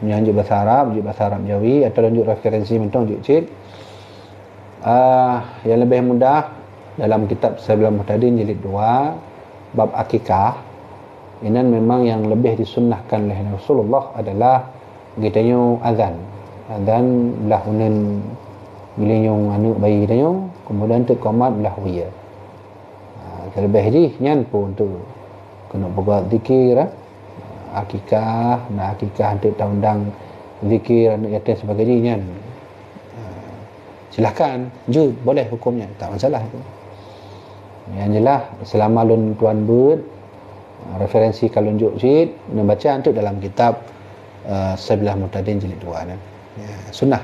menunjuk bahasa Arab Jawi atau tunjuk referensi mentong tunjuk cik. Yang lebih mudah dalam kitab Sabilah Muhtadin jilid 2 bab akikah. Ini memang yang lebih disunnahkan oleh Rasulullah adalah gitanya azan. Azan belah unen bilinyong anak bayi tanya, kemudian tu qomat belah wiya. Terlebih ji nyan pun tu kena buat zikir akikah, nak akikah untuk undang zikir anak yatim sebagainya nyan. Silakan, je boleh hukumnya, tak masalah tu. Yang jelas selama lun tuan bird referensi kalau unjuk sid membaca untuk dalam kitab Sabilah Muhtadin jilid 2 ni. Ya, sunnah.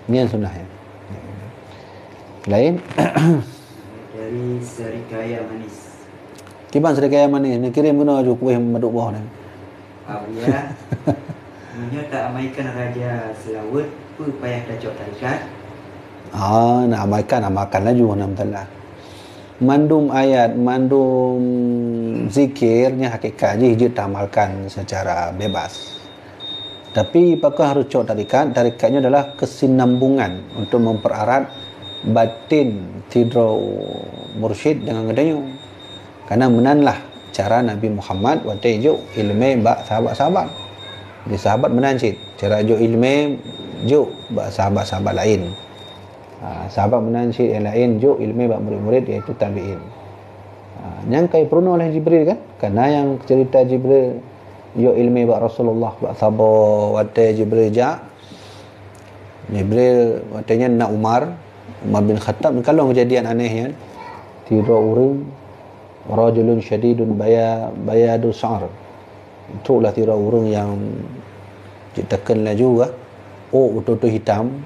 Ini yang sunnah ya. Lain dari Serikaya Manis. Kiban Serikaya Manis ni kirim guna ju kuih maduk bawah ni. Abuya. Sebenarnya tak amaikan Raja Selawat pun payah dacok tarikat. Nak amalkan laju alhamdulillah. Mandum ayat, mandum zikirnya hakikat je amalkan secara bebas. Tapi apakah harus cok tarikat? Tarikatnya adalah kesinambungan untuk mempererat batin tidro mursyid dengan gedanyo. Karena menanlah cara Nabi Muhammad waktu juk ilmu bak sahabat-sahabat. Di sahabat menan cid cara juk ilmu juk bak sahabat-sahabat lain. Sahabat menan cid yang lain juk ilmu bak murid-murid iaitu tabi'in. Yang kai peruno oleh Jibril kan? Karena yang cerita Jibril yo ilmi bak Rasulullah bak sabar waktu Jibril waktunya nak Umar bin Khattab kalau kejadian anehnya tiga orang rajulun syadidun bayadu sa'r itulah tiga orang yang ditekan laju betul-betul hitam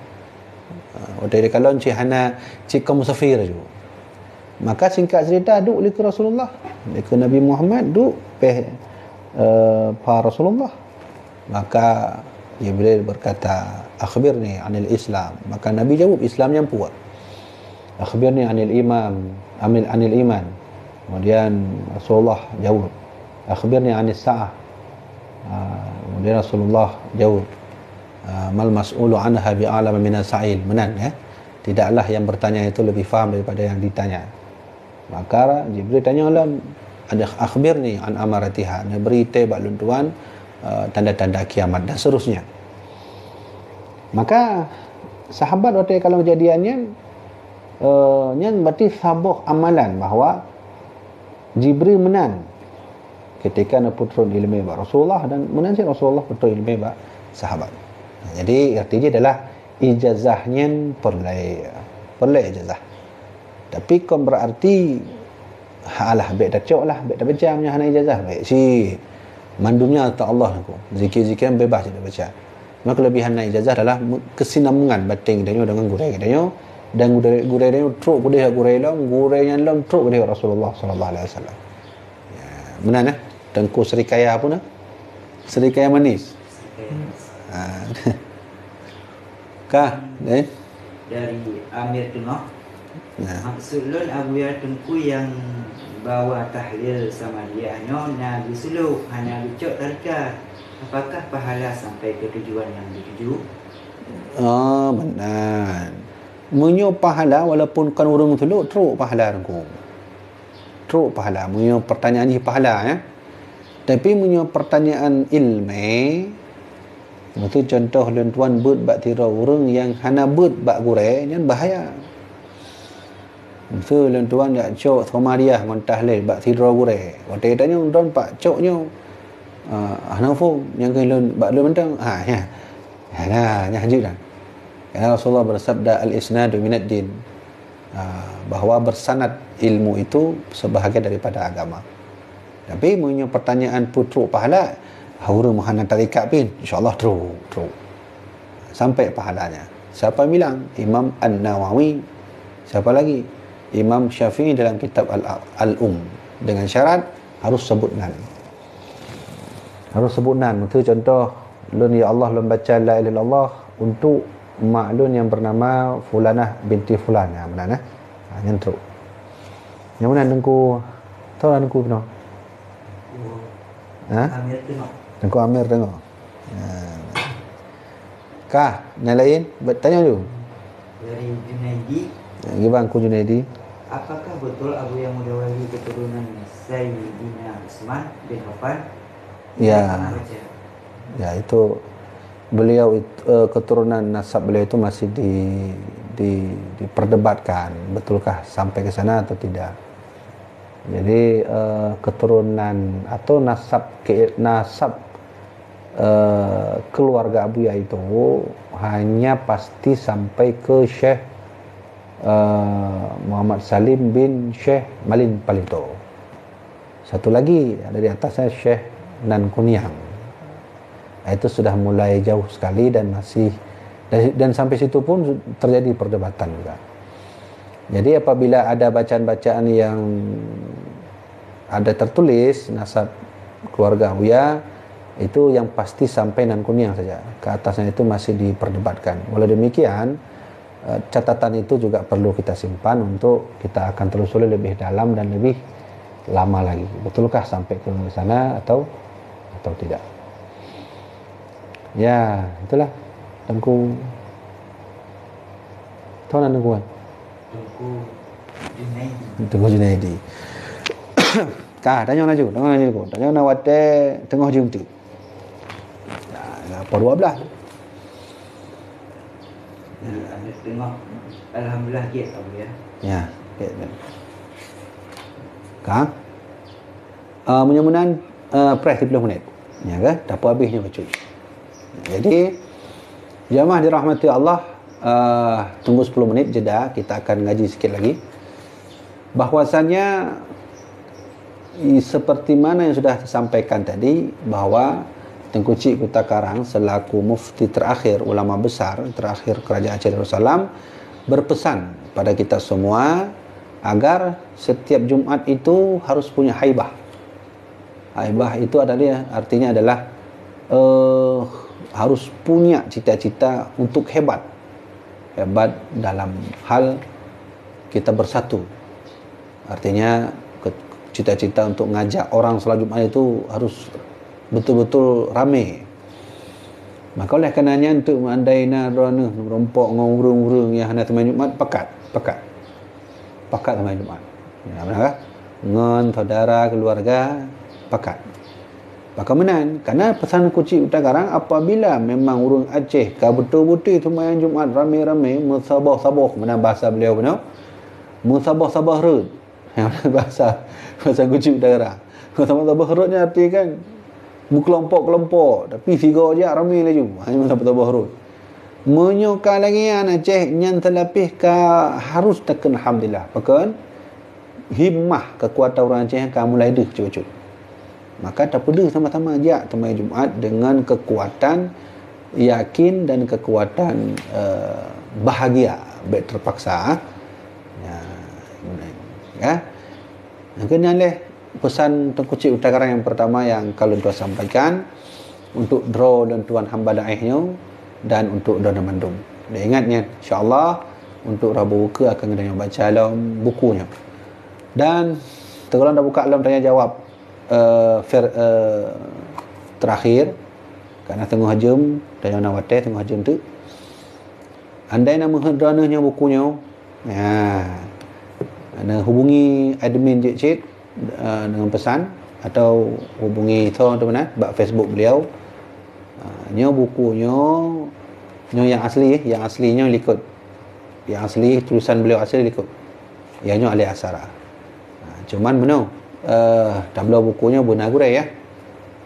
waktu dia kalau cik kaum musafir juga. Maka singkat cerita duk li Rasulullah li Nabi Muhammad duk Pak Rasulullah. Maka Jibril berkata akhbirni anil Islam. Maka Nabi jawab Islam yang puas. Akhbirni anil iman. Kemudian Rasulullah jawab akhbirni anis sa'ah. Kemudian Rasulullah jawab mal mas'ulu anha bi'alam minas sa'il. Menan ya. Tidaklah yang bertanya itu lebih faham daripada yang ditanya. Maka Jibril tanya alam ada akhbirni an amaratiha, berita bak luntuan tanda-tanda kiamat dan seterusnya. Maka sahabat waktu kalau kejadiannya yang berarti sabuh amalan bahawa Jibril menan ketika nak putrun ilmu bak Rasulullah dan menan si Rasulullah putrun ilmu bak sahabat. Jadi artinya adalah ijazahnya perle ijazah. Tapi kon berarti halah baik dah cok lah, baik dah baca punya hana ijazah baik si mandumnya tak Allah aku. Zikir-zikir bebas je dah baca. Maka kelebihan na ijazah adalah kesinambungan batin dia dengan gurai dia dan gurai dia truk ku dia gurai yang lam truk dia Rasulullah sallallahu alaihi wasallam. Ya, benar Tengku Serikaya apa nak? Serikaya Manis. Kah? Dari Amir Tengah. Maksud lun Abuya Tengku yang bawa tahlil sama dia nak disuluh hanya lucuk tarikat. Apakah pahala sampai ke tujuan yang dituju? Benar. Munyo pahala walaupun kan urung teluk teruk pahala rengku. Teruk pahala. Munyo pertanyaan ni pahala ya. Tapi munyo pertanyaan ilmu itu contoh lun tuan bet bak tira urang yang hana bet bak gurai nyan bahaya. So lun tuan dak cok Somariah ngon tahlil bak tira gurai. Waktu tanya don pak coknya hana fu yang lun bak lun mentang ya. Yalah nya haji dah. Karena Rasulullah bersabda al-isnadu minad din. Bahawa bersanad ilmu itu sebahagian daripada agama. Tapi punya pertanyaan putruk pahala, haura mahana tarikat pun insya-Allah teruk sampai pahalanya. Siapa bilang? Imam An-Nawawi. Siapa lagi? Imam Syafi'i dalam kitab dengan syarat harus sebut nan. Itu contoh lun ya Allah lun baca la ilaha illallah untuk mak lun yang bernama Fulanah binti Fulan. Ya benar nah. Yang teruk. Yang mana dengku tahu lah dengku benar. Amir tengok. Dengku Amir tengok. Kah, yang lain? Bertanya dulu. Dari Junaidi. Gimana aku Junaidi? Apakah betul Abu yang Mudawali keturunan Sayyidina Utsman bin Affan? Ya. Ya, itu beliau keturunan nasab beliau itu masih diperdebatkan, betulkah sampai ke sana atau tidak. Jadi keturunan atau nasab keluarga Abuya itu hanya pasti sampai ke Syekh Muhammad Salim bin Syekh Malin Palito. Satu lagi ada di atasnya Syekh Nan Kunyang. Itu sudah mulai jauh sekali dan masih dan sampai situ pun terjadi perdebatan juga. Jadi apabila ada bacaan-bacaan yang ada tertulis nasab keluarga Abuya, itu yang pasti sampai Nan Kunyang saja. Ke atasnya itu masih diperdebatkan. Walau demikian, catatan itu juga perlu kita simpan untuk kita akan telusuri lebih dalam dan lebih lama lagi. Betulkah sampai ke sana atau tidak? Ya, itulah Tengku. Tahu nak Tengku kan? Tengku Junaidi. Kah, tanya laju. Tanya nak wate tengah jum tu. Nah, apa 12? Tengok alhamdulillah get Abu ya. Ya, get. Kang. Mudah-mudahan press 30 minit. Ya ke? Tak apa habisnya baca. Jadi jemaah dirahmati Allah, tunggu 10 menit jeda, kita akan ngaji sikit lagi. Bahwasannya seperti mana yang sudah disampaikan tadi, bahwa Tengku Cik Kota Karang selaku mufti terakhir, ulama besar terakhir Kerajaan Aceh Darussalam berpesan pada kita semua agar setiap Jumaat itu harus punya haibah. Haibah itu artinya adalah harus punya cita-cita untuk hebat dalam hal kita bersatu. Artinya cita-cita untuk ngajak orang salat Jumaat itu harus betul-betul ramai. Maka oleh karenanya untuk mendaina rona rompok ngurung-urung yang hendak teman Jumaat pekat teman Jumaat. Ya, benar tak? Ngon saudara keluarga pekat. Maka menan karena pesan Kucing Kota Karang, apabila memang urang Aceh ka betul-betul sembahyang Jumaat ramai-ramai musabah-sabah, mana bahasa beliau benar? Musabah-sabah rut. bahasa Kucing Kota Karang. Musabah-sabah rutnya arti kan berkelompok-kelompok tapi figure je ramai laju. Hanya musabah-sabah rut. Menyokal lagi Aceh nyan terlapih ka harus tekan alhamdulillah. Pakan himmah kekuatan orang Aceh ka mulai dah cucu. Maka tak perlu sama-sama ajak teman Jumaat dengan kekuatan yakin dan kekuatan bahagia, baik terpaksa. Ya. Kemudian pesan Tengku Cik Kota Karang yang pertama yang kalau tuan sampaikan untuk draw dan tuan hamba daihnya dan untuk dana mandum. Dan ingatnya insya-Allah untuk Rabu buka akan kena baca dalam bukunya. Dan terlalu dah buka dalam tanya jawab terakhir karena tengah jam dan nak wateh tengah jam tu andai nak menghendananya bukunya anda hubungi admin Cik dengan pesan atau hubungi teman-teman Facebook beliau nyo bukunya nyo yang aslinya ikut yang asli tulisan beliau asli ikut yang nyo alih asara cuman benar tabla bukunya benagurai ya.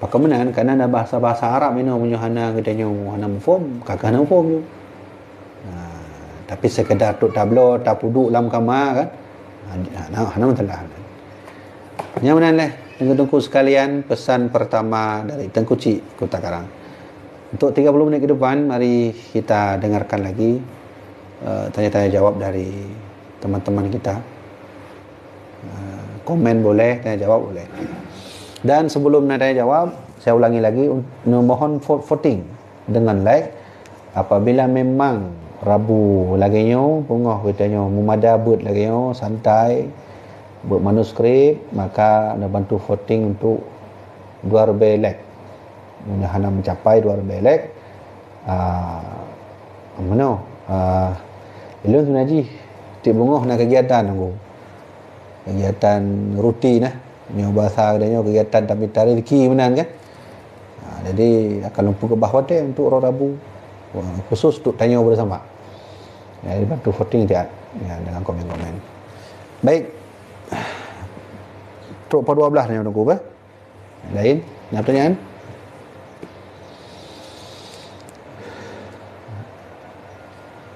Pakamenan karena ada bahasa-bahasa Arab ini punya hana gedanya hana mufhum, kakak hana mufhum tu. Tapi sekedar tuk tabla tak puduk dalam kamar kan. Alhamdulillah. Yang mana lah tengku-tengku sekalian, pesan pertama dari Tengku Cik Kota Karang. Untuk 30 minit ke depan, mari kita dengarkan lagi tanya-tanya jawab dari teman-teman kita. Komen boleh, tanya jawab boleh. Dan sebelum tanya jawab, saya ulangi lagi, mohon voting dengan like. Apabila memang Rabu lagi nyo, pungoh kitanya memada buat lagi nyo, santai buat manuskrip, maka anda bantu voting untuk 2 like. Mudah-mudahan mencapai 2 like. Mana? Ilun tu naji. Tik bungoh nak kegiatan aku. Kegiatan rutin lah. Nyo bahasa adanya kegiatan tapi tariki menan kan. Jadi akan lumpuh ke bawah deh untuk orang Rabu. Khusus untuk tanya bersama. Jadi bantu voting dia dengan komen-komen. Baik. Tok 12 ni aku ke? Lain? Nak pertanyaan?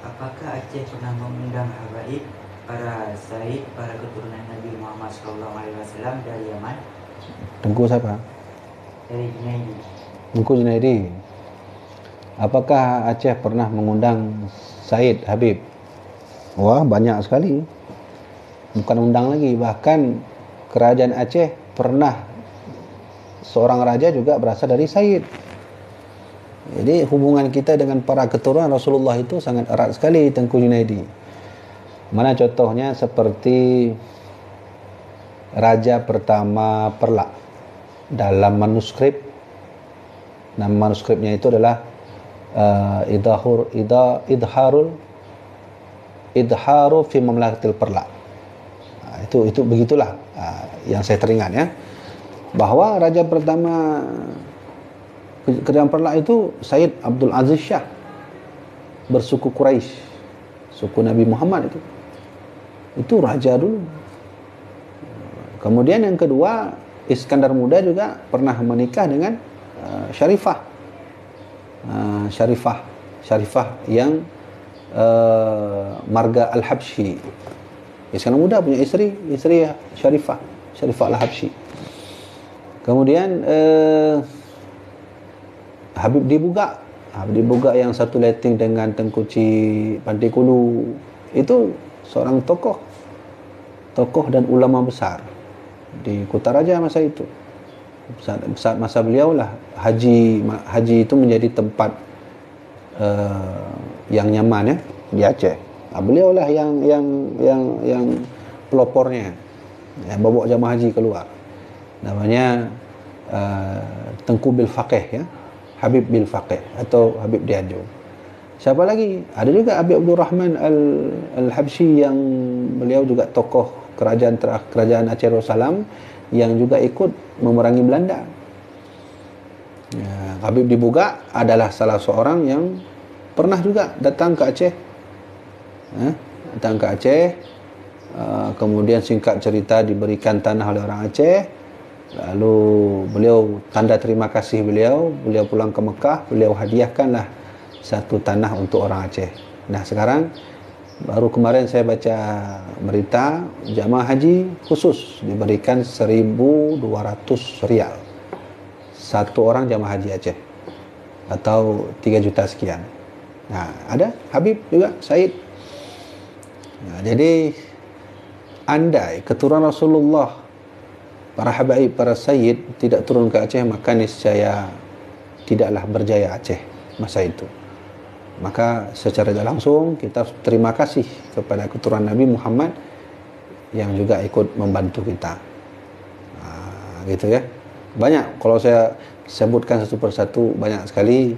Apakah Aceh pernah mengundang habaib, para said, para keturunan Nabi Muhammad SAW dari Yaman? Tengku siapa? Dari Junaidi. Tengku Junaidi. Apakah Aceh pernah mengundang Said Habib? Wah, banyak sekali. Bukan undang lagi, bahkan kerajaan Aceh pernah seorang raja juga berasal dari Said. Jadi hubungan kita dengan para keturunan Rasulullah itu sangat erat sekali, Tengku Junaidi. Mana contohnya seperti raja pertama Perlak dalam manuskrip. Nama manuskripnya itu adalah Idharu fi Mamlakatil Perlak. Itu begitulah yang saya teringat ya. Bahwa raja pertama kerajaan Perlak itu Said Abdul Aziz Shah, bersuku Quraisy, suku Nabi Muhammad itu raja dulu. Kemudian yang kedua, Iskandar Muda juga pernah menikah dengan Syarifah yang marga Al-Habsyi. Iskandar Muda punya istri Syarifah Al-Habsyi. Kemudian Habib Dibuga yang satu letting dengan Tengku Cik Pantai Kulu, itu seorang tokoh dan ulama besar di Kota Raja masa itu. Saat masa beliau lah haji itu menjadi tempat yang nyaman ya di Aceh. Beliau lah yang pelopornya, yang bawa jamaah haji keluar. Namanya Tengku Bil Faqih ya. Habib Bil Faqih atau Habib Diajo. Siapa lagi? Ada juga Habib Abdul Rahman Al-Habsyi yang beliau juga tokoh kerajaan Aceh Darussalam yang juga ikut memerangi Belanda. Habib Dibuga adalah salah seorang yang pernah juga datang ke Aceh. Kemudian singkat cerita diberikan tanah oleh orang Aceh. Lalu beliau tanda terima kasih beliau pulang ke Mekah, beliau hadiahkanlah satu tanah untuk orang Aceh. Nah sekarang baru kemarin saya baca berita jamaah haji khusus diberikan 1.200 rial satu orang jamaah haji Aceh, atau 3 juta sekian. Nah ada Habib juga Said. Nah, jadi andai keturunan Rasulullah, para habaib, para sayyid tidak turun ke Aceh, maka niscaya tidaklah berjaya Aceh masa itu. Maka secara tidak langsung kita terima kasih kepada keturunan Nabi Muhammad yang juga ikut membantu kita. Gitu ya. Banyak, kalau saya sebutkan satu persatu, banyak sekali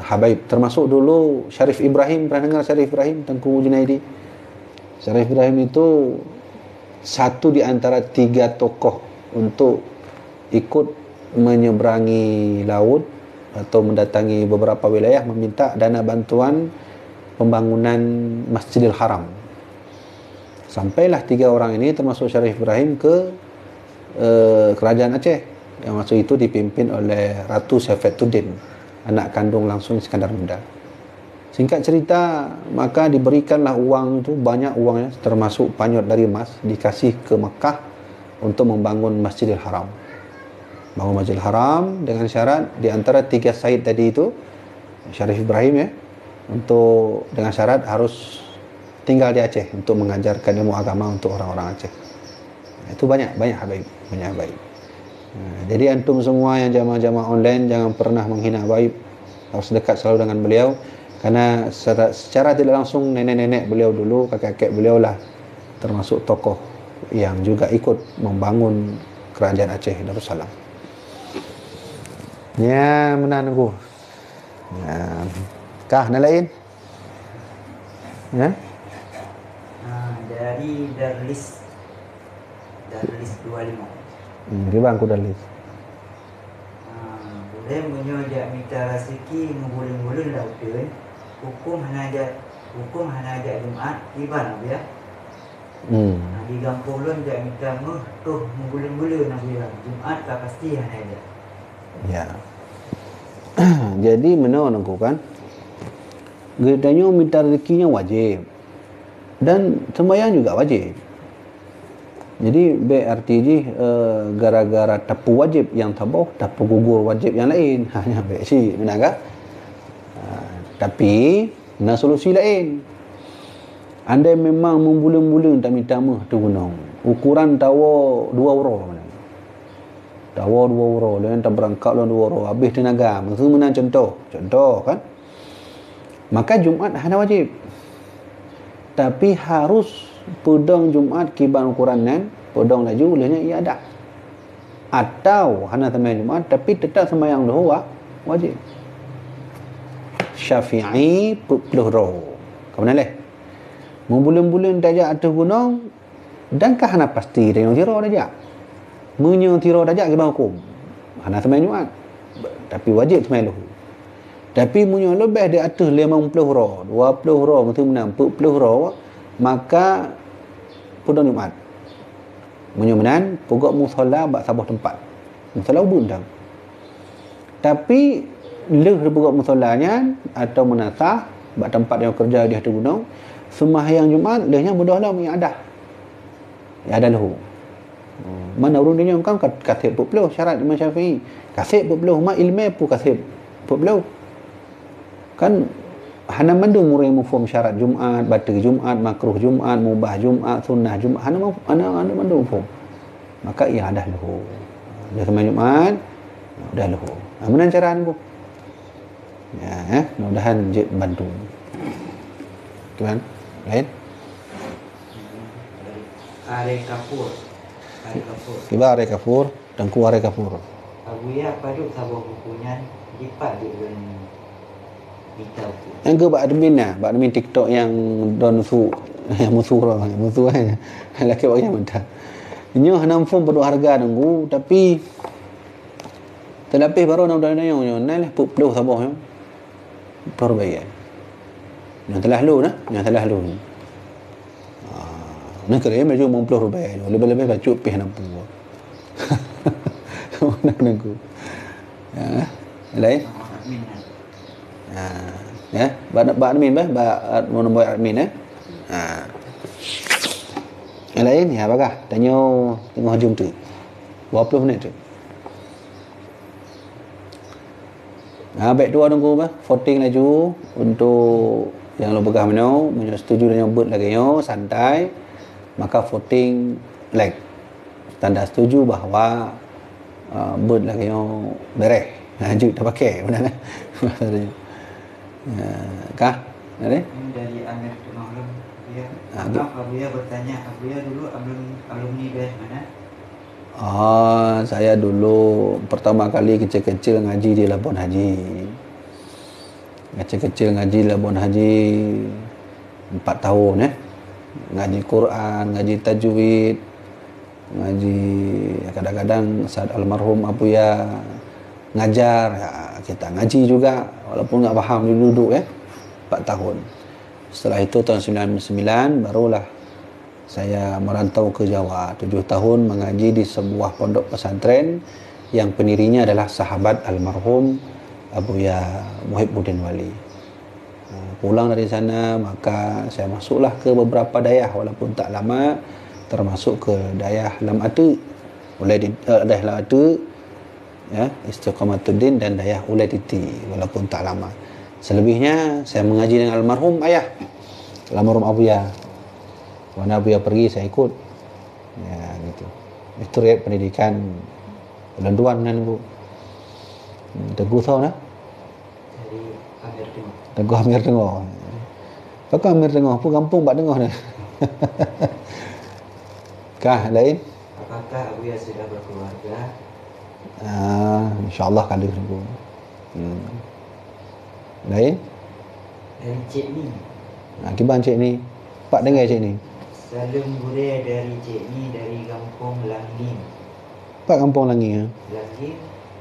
habaib. Termasuk dulu Syarif Ibrahim, pernah dengar Syarif Ibrahim, Tengku Junaidi? Syarif Ibrahim itu satu di antara 3 tokoh untuk ikut menyeberangi laut atau mendatangi beberapa wilayah meminta dana bantuan pembangunan Masjidil Haram. Sampailah 3 orang ini termasuk Syarif Ibrahim ke kerajaan Aceh yang masa itu dipimpin oleh Ratu Saifuddin, anak kandung langsung Iskandar Muda. Singkat cerita, maka diberikanlah uang tu, banyak uangnya, termasuk panyut dari emas, dikasih ke Mekah untuk membangun Masjidil Haram. Bangun Masjidil Haram dengan syarat di antara 3 Said tadi itu, Syarif Ibrahim ya, untuk dengan syarat harus tinggal di Aceh untuk mengajarkan ilmu agama untuk orang-orang Aceh. Itu banyak Habaib, banyak Habaib. Jadi antum semua yang jamaah-jamaah online jangan pernah menghina Habaib, harus dekat selalu dengan beliau, karena secara tidak langsung nenek-nenek beliau dulu, kakek-kakek beliau lah termasuk tokoh yang juga ikut membangun kerajaan Aceh Darussalam. Ya, mana nunggu. Kah nak lain? Ya? Dari Darlis 25. Di bangku Darlis. Boleh menyojak minta rezeki ngulun-ngulun dah betul. Hukum hana ajak Jumaat iban ya. Di kampung lun jak minta tuh ngulun-ngulun nak bilang Jumaat tak pasti hana ajak. Ya. Jadi mana aku kan? Gedanya minta rezekinya wajib. Dan sembahyang juga wajib. Jadi BRTG gara-gara tapu wajib yang tabuh, tapu gugur wajib yang lain. Hanya BC benar ke? Tapi nak solusi lain. Anda memang membulung-bulung tak minta mah tu gunung. Ukuran tawa 2 euro mana. Tawa 2 euro dengan tak berangkat 2 euro, habis tenaga. Maksud menang contoh kan? Maka Jumaat hanya wajib. Tapi harus pedang Jumaat kiban ukuran nan, pedang laju olehnya ia ada. Atau hanya sembahyang Jumaat tapi tetap sembahyang lohor wajib. Syafi'i 40 roh. Kamu leh? Membulun-bulun dajak atas gunung dan kah hana pasti dia yang tiro dajak. Menyo tiro dajak kiban hukum. Hanya sembahyang Jumaat. Tapi wajib sembahyang lohor. Tapi menyo lebih di atas 50 roh, 20 roh, mesti menang 40 roh, maka pedang Jumaat. Menyemenan pokok musalla bak sabah tempat. Musalla bundang. Tapi leh pokok musallanya atau menasah bak tempat yang kerja di atas gunung, sembahyang Jumaat lehnya mudahlah mengadah. Ya ada lahu. Mana urunnya kan kasih 40 syarat Imam Syafi'i. Kasih 40 mak ilmu pun kasih 40. Kan hana mandu murai mufhum syarat Jumaat, batal Jumaat, makruh Jumaat, mubah Jumaat, sunnah Jumaat, hana mandu mufhum. Maka ia dah lahu. Dah sembahyang Jumaat, dah lahu. Mana cara aku? Ya, mudah-mudahan jid bantu. Tuan, lain? Are Kapur. Kibar Are Kapur dan ku Are Kapur. Abuya paduk sabah bukunya lipat di bulan kita. Yang ke bak admin TikTok yang don su yang musuh laki bagi mentah. Nyo hanam form pada harga nunggu tapi terlebih baru nak dah nyo nal pupluh sabah yo. Perbayar. Yang telah lu nak kira maju RM50 lebih-lebih baju pih 60. Nak nunggu. Ya, lain. Ya, bak admin mau nombor admin Yang lain ya bagah tanya tengok hujung tu 20 minit tu. Baik dua nunggu voting laju untuk yang lo begah menau setuju dengan bot lagi yo santai, maka voting like tanda setuju bahawa bot lagi yo beres lanjut tak pakai benar maksudnya. Kah? Dari Amir Tumahlum dia. Abuya bertanya, Abuya dulu alumni BH mana? Saya dulu pertama kali kecil-kecil ngaji di Labuan Haji. Kecil-kecil ngaji di Labuan Haji 4 tahun Ngaji Quran, ngaji tajwid, ngaji kadang-kadang saat almarhum Abuya ngajar ya, kita ngaji juga walaupun enggak faham duduk 4 tahun. Setelah itu tahun 99 barulah saya merantau ke Jawa 7 tahun mengaji di sebuah pondok pesantren yang pendirinya adalah sahabat almarhum Abuya Muhibbuddin Wali. Pulang dari sana, maka saya masuklah ke beberapa dayah walaupun tak lama, termasuk ke dayah Lam Atu, dayah Lam Atu, ya, Istiqamatuddin, dan dayah Ulaiditi walaupun tak lama. Selebihnya saya mengaji dengan almarhum ayah, almarhum Abuya. Mana Abuya pergi saya ikut. Ya, gitu. Itu riwayat pendidikan Landuan kan Bu. Teguh tahu nah? Dari Amir Tengah. Teguh Amir Tengah. Pakai Amir Tengah pun kampung Pak Tengah dah. Kah lain? Apakah Abuya sudah berkeluarga? InsyaAllah kali Bu. Lain? Dari Cik Ni. Kiban Cik Ni. Pak dengar Cik Ni. Salam Buria dari Cik Ni dari Kampung Langin. Pak kampung Langi ya? Langin,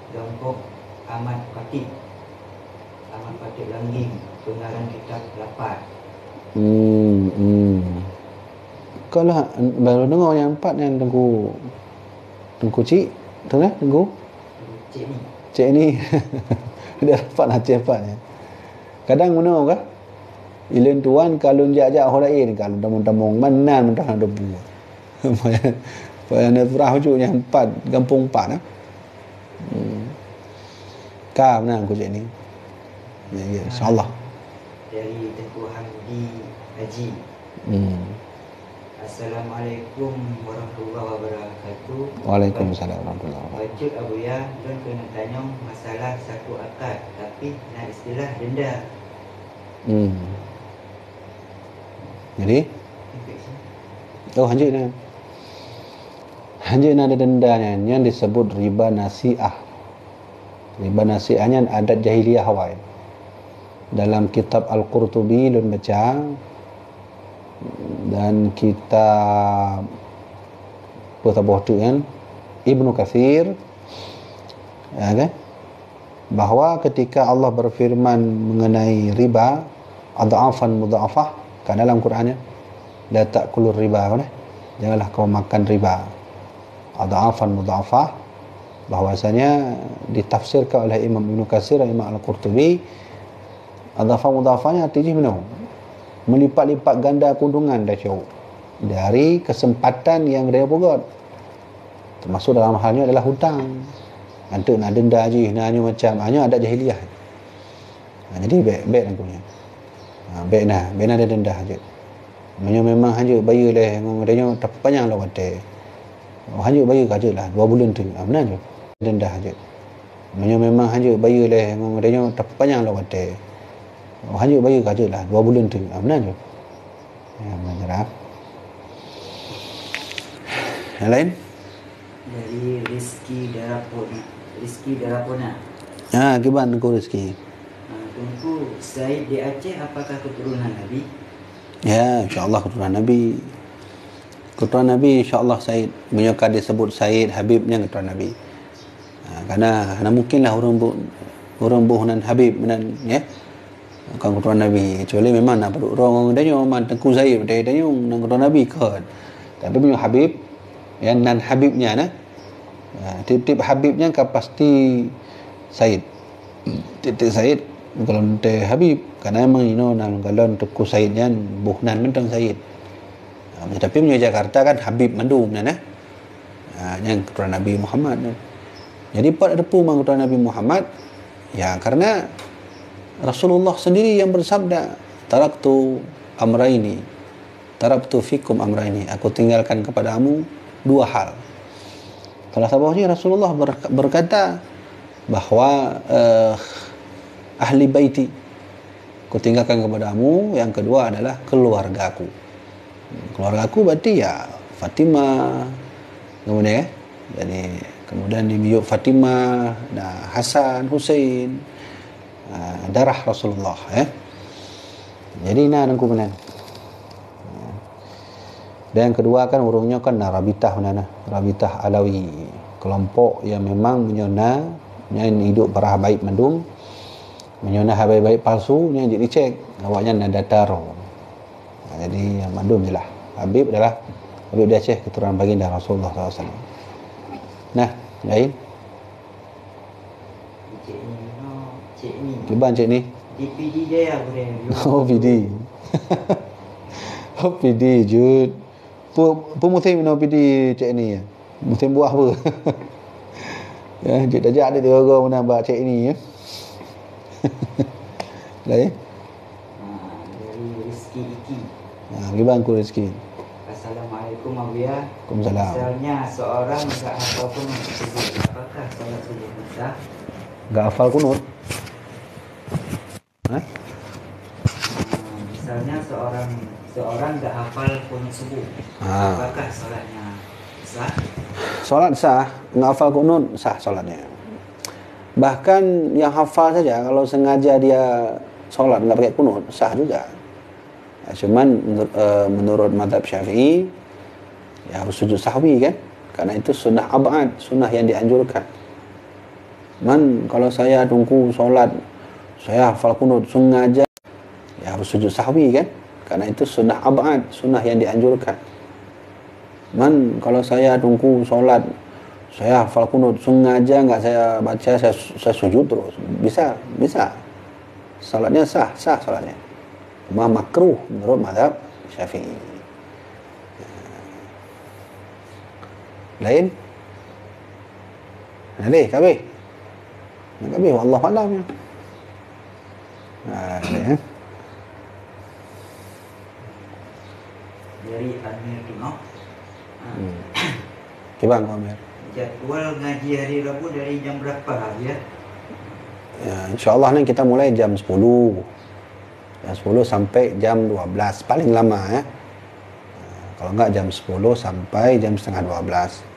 Kampung Ahmad Patip. Ahmad Patip Langin. Pengarang kitab Lapat. Kalau baru dengar yang 4 yang Tengku Cik tu lah, Tengku Cik Ni. Cik Ni. Dia dapat lah Cik 4 ya. Kadang mana kah? Ilin tuan kalau jak-jak orang lain, kalau tamung-tamung manan mentah debu. Pada perah hujuknya 4, kampung 4 lah. Kah benar aku Cik Ni. Ya, insyaAllah. Dari Tengku Hamdi Haji. Assalamualaikum warahmatullahi wabarakatuh. Waalaikumsalam warahmatullahi wabarakatuh. Bacut Abuya, don kena tanya masalah saku akad, tapi nak istilah denda. Jadi, hanjit ada dendanya yang disebut riba nasi'ah. Riba nasi'ahnya adat jahiliyah Hawaii. Dalam kitab Al-Qurtubi lun baca, dan kitab Putabuh tu kan Ibnu Katsir, ya kan, bahawa ketika Allah berfirman mengenai riba adhafan mudhafah kan dalam Qurannya, la ta'kulur riba kan, janganlah kau makan riba, adhafan mudhafah, bahwasanya ditafsirkan oleh Imam Ibnu Katsir dan Imam Al-Qurtubi, adhafan mudhafahnya artinya mana? Melipat-lipat ganda keuntungan dari kesempatan yang dia buat. Termasuk dalam halnya adalah hutang. Nanti nak denda je, nak hanya macam hanya ada jahiliah. Jadi baik nak punya. Baik ada denda je. Memang hanya bayar leh ngomongnya tak panjang lah kata. Hanya bayar aja lah 2 bulan tu. Benar je. Denda je. Memang hanya bayar leh ngomongnya tak panjang lah kata. Hanya bayar aja lah 2 bulan tu. Benar je. Ya, benar. Yang lain? Dari Rizki Darapona. Gimana Tengku Rizki? Tengku Said di Aceh, apakah keturunan Nabi? Ya, insyaAllah keturunan Nabi. Keturunan Nabi insyaAllah Said. Menyokar disebut Said Habibnya keturunan Nabi. Karena mungkinlah orang buhunan Habib dan ya, bukan keturunan Nabi. Kecuali memang nak perlu orang dia memang Tengku Said dia keturunan Nabi kot. Tapi punya Habib yang nan Habibnya nah. Tip-tip Habibnya kan pasti Said. Tip-tip Said kalau teh Habib, karena memang kalau Tengku Saidnya buhnan mentang Said. Tapi punya Jakarta kan Habib Mandum nah. Yang keturunan Nabi Muhammad. Jadi pada depu mang keturunan Nabi Muhammad ya, karena Rasulullah sendiri yang bersabda, taraktu fikum amraini, aku tinggalkan kepadamu 2 hal. Salah satunya Rasulullah berkata bahawa ahli baiti aku tinggalkan kepadamu, yang kedua adalah keluargaku. Keluargaku berarti ya Fatimah, kemudian jadi kemudian dibiyuk Fatimah, Hasan, Husain, darah Rasulullah Jadi aku benar. Dan yang kedua kan urungnya kan Rabitah Alawi, kelompok yang memang menyona yang hidup para habaib mandum, menyona habaib palsu yang jadi cek awaknya nak dataro. Jadi yang mandum jelah Habib adalah Habib di Aceh, keturunan baginda Rasulullah SAW. Nah, lain Cik Ni. Cik Ni DPD dia boleh. Oh, PD. Oh, PD, Jud. Apa musim minum PD cik ni ya? Musim buah apa? Ya, Jud ajak dia tiga-tiga menambah cik ni ya. Lain? Dari Rizki Iki. Gimana aku rezeki? Assalamualaikum Abuya. Waalaikumsalam. Misalnya seorang tak hafal kunut subuh, apakah solat subuh sah? Enggak hafal kunut? Hah? Misalnya seorang tak hafal kunut subuh, apakah solatnya sah? Solat sah, enggak hafal kunut sah solatnya. Bahkan yang hafal saja kalau sengaja dia solat enggak pakai kunut sah juga. Cuman menurut mazhab Syafi'i ya harus sujud sahwi kan, karena itu sunnah abad, sunnah yang dianjurkan. Kalau saya tunggu solat saya hafal kunut sengaja ya harus sujud sahwi kan, karena itu sunnah abad, sunnah yang dianjurkan. Kalau saya tunggu solat saya hafal kunut sengaja enggak saya baca, saya sujud terus, bisa salatnya sah salatnya, cuma makruh menurut mazhab Syafi'i. Lain kabeh wallahu alam ya. Dari Amir Tengok. Gimana Amir? Jadwal ngaji hari Rabu dari jam berapa ya? Ya, insyaAllah ni kita mulai jam 10 sampai jam 12 paling lama ya. Kalau enggak jam 10 sampai jam setengah 12.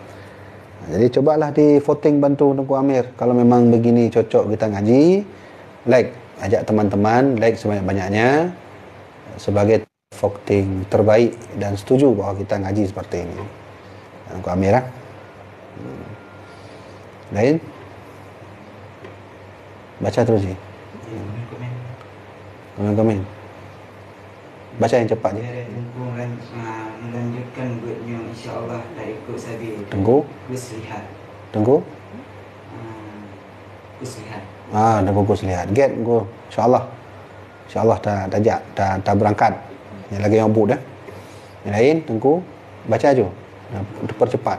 Jadi cobalah di voting, bantu Tengku Amir. Kalau memang begini cocok kita ngaji, like, ajak teman-teman like sebanyak-banyaknya sebagai voting terbaik dan setuju bahwa kita ngaji seperti ini. Tengku Amir Lain? Baca terus je. Komen. Baca yang cepat je. Melanjutkan buatnya, insyaAllah tak ikut sabi. Tengku? Gus lihat. Tengku? Gus lihat. Tengku Gus lihat. Get go. InsyaAllah dah berangkat. Yang lagi yang bud dah. Yang lain, Tengku baca je. Percepat.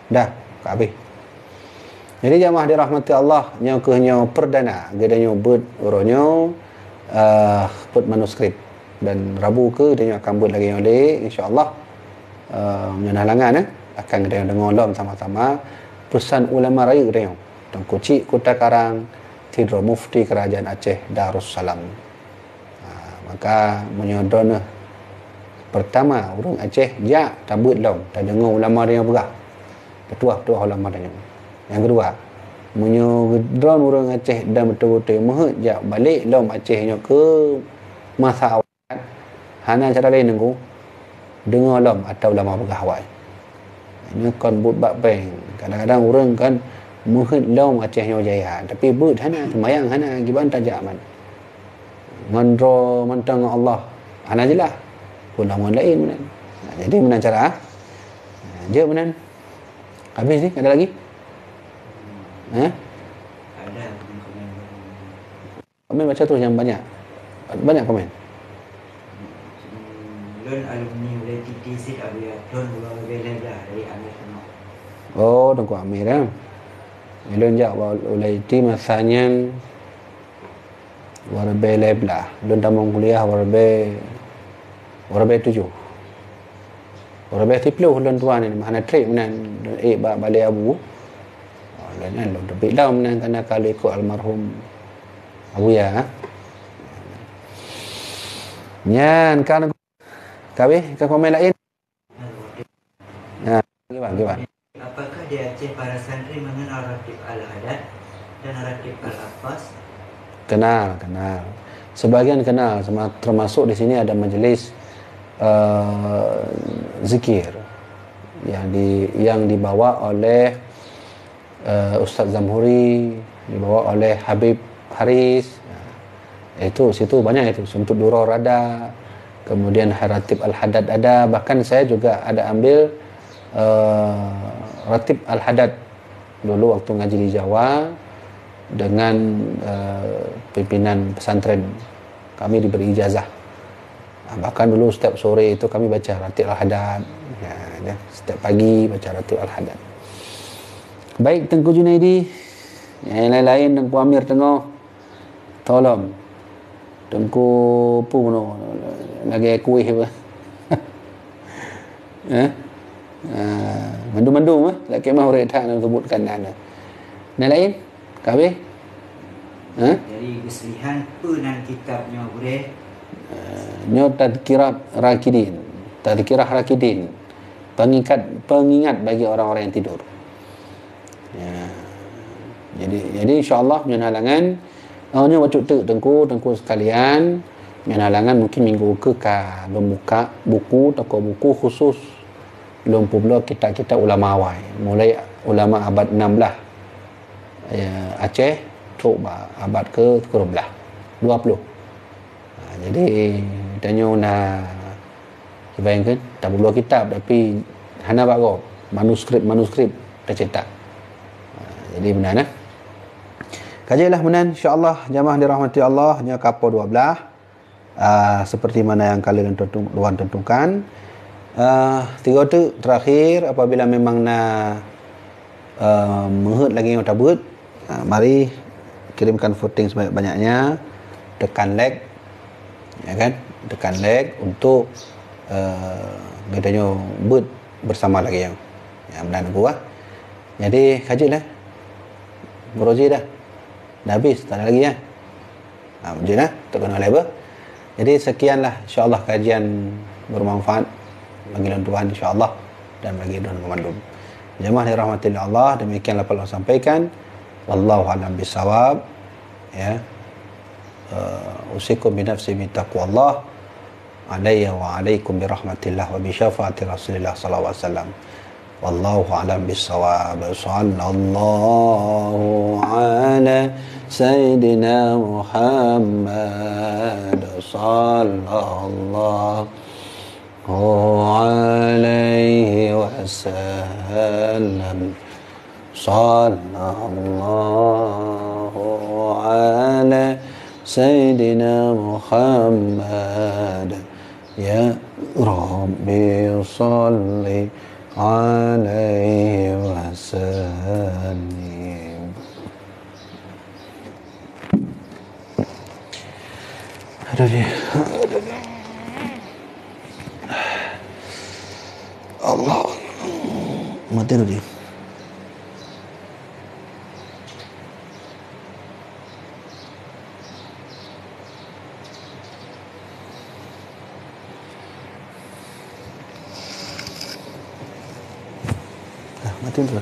Dah, kat habis. Jadi jamaah dirahmati Allah, nya perdana gedanya buat uronyo buat manuskrip, dan Rabu ke dia akan buat lagi yang lain insya-Allah. Menyenangkan akan kita dengar lom sama-sama pesan ulama raya kita Tengku Cik Kota Karang Tidro Mufti Kerajaan Aceh Darussalam. Maka menyodon pertama urang Aceh ja tabut lom tak dengar ulama dia berah. Ketua ulama dia. Yang kedua, menyodron orang Aceh dan betul-betul mehejak balik lom Acehnya ke masa awal. Hana cara lain nunggu dengar lom atau ulama bergahwai. Ini kan buat bak kadang-kadang orang kan mehej lom Acehnya jaya, tapi buat hana semayang hana giban tajak man. Ngandro mentang Allah. Hana jelah. Ulama lain menan. Jadi menan cara je menan. Habis ni ada lagi? Ada komen baca terus yang banyak komen. Lon alumni oleh TTC Abuya Don Belela dari Amir Tengok. Oh, Tengku Amir ya. Lon jak oleh tim masanya warbe leblah. Lon tamang kuliah warbe 7. Warbe 10 lon tuan ni mana trip menan balik Abu. Lain lo lebih dalam nan kena kalau ikut almarhum Abuya. Nyan kan kabeh ke komen lain. Gimana? Apakah di Aceh para santri mengenal Ratib Al-Hadad dan Ratib Al-Abbas? Kenal. Sebagian kenal, termasuk di sini ada majlis zikir yang dibawa oleh Ustaz Zamhuri, dibawa oleh Habib Haris. Itu situ banyak itu untuk Duror ada, kemudian Ratib Al-Hadad ada, bahkan saya juga ada ambil Ratib Al-Hadad dulu waktu ngaji di Jawa. dengan pimpinan pesantren. Kami diberi ijazah. Bahkan dulu setiap sore itu kami baca Ratib Al-Hadad. Setiap pagi baca Ratib Al-Hadad. Baik Tengku Junaidi, yang lain-lain Tengku Amir Tengah, tolong Tengku Puno lagi kuih apa? Mendung-mendung lagi mau retak nak sebutkan nana. Yang lain? Kabeh? Jadi Guslihan penan kitabnya boleh. Nyo Tadhkirat Rakidin. Tadhkirah Rakidin. Pengingat bagi orang-orang yang tidur. Ya. Jadi insya-Allah punya halangan nyo wacuk tengku sekalian, punya halangan mungkin minggu ke membuka buku toko buku khusus lumpuh kitab-kitab ulama awal. Mulai ulama abad 16. Aceh coba abad ke-12 20. Jadi tanya nak bayangkan tak berbuat kitab tapi hana bago manuskrip tercetak. Jadi benar kajilah benar insya-Allah jamaah dirahmati Allah nya kapo 12 seperti mana yang kalian tentukan. Tiga tu terakhir apabila memang nak menghut lagi yang tabut, mari kirimkan voting sebanyak-banyaknya, tekan like, ya kan, tekan like untuk katanya bersama lagi yang benar gua. Jadi kajilah berozi dah habis, tak ada lagi ya. Macam mana tak kena label. Jadi sekianlah insya-Allah kajian bermanfaat bagi Tuhan insya-Allah dan bagi Tuhan Komandum. Jemaah dirahmati Allah, demikianlah perlu sampaikan. Wallahu a'lam bissawab. Ya. Usikum bi nafsi bi taqwallah alayya wa alaikum bi rahmatillah wa bi syafaati Rasulillah sallallahu alaihi wasallam. Wallahu a'lam bissawab. Sallallahu ala sayyidina Muhammad sallallahu alaihi wasallam. Sallallahu ala sayyidina Muhammad. Ya Rabbi salli alaihi wasallam. Allah mati dulu. Mati dulu.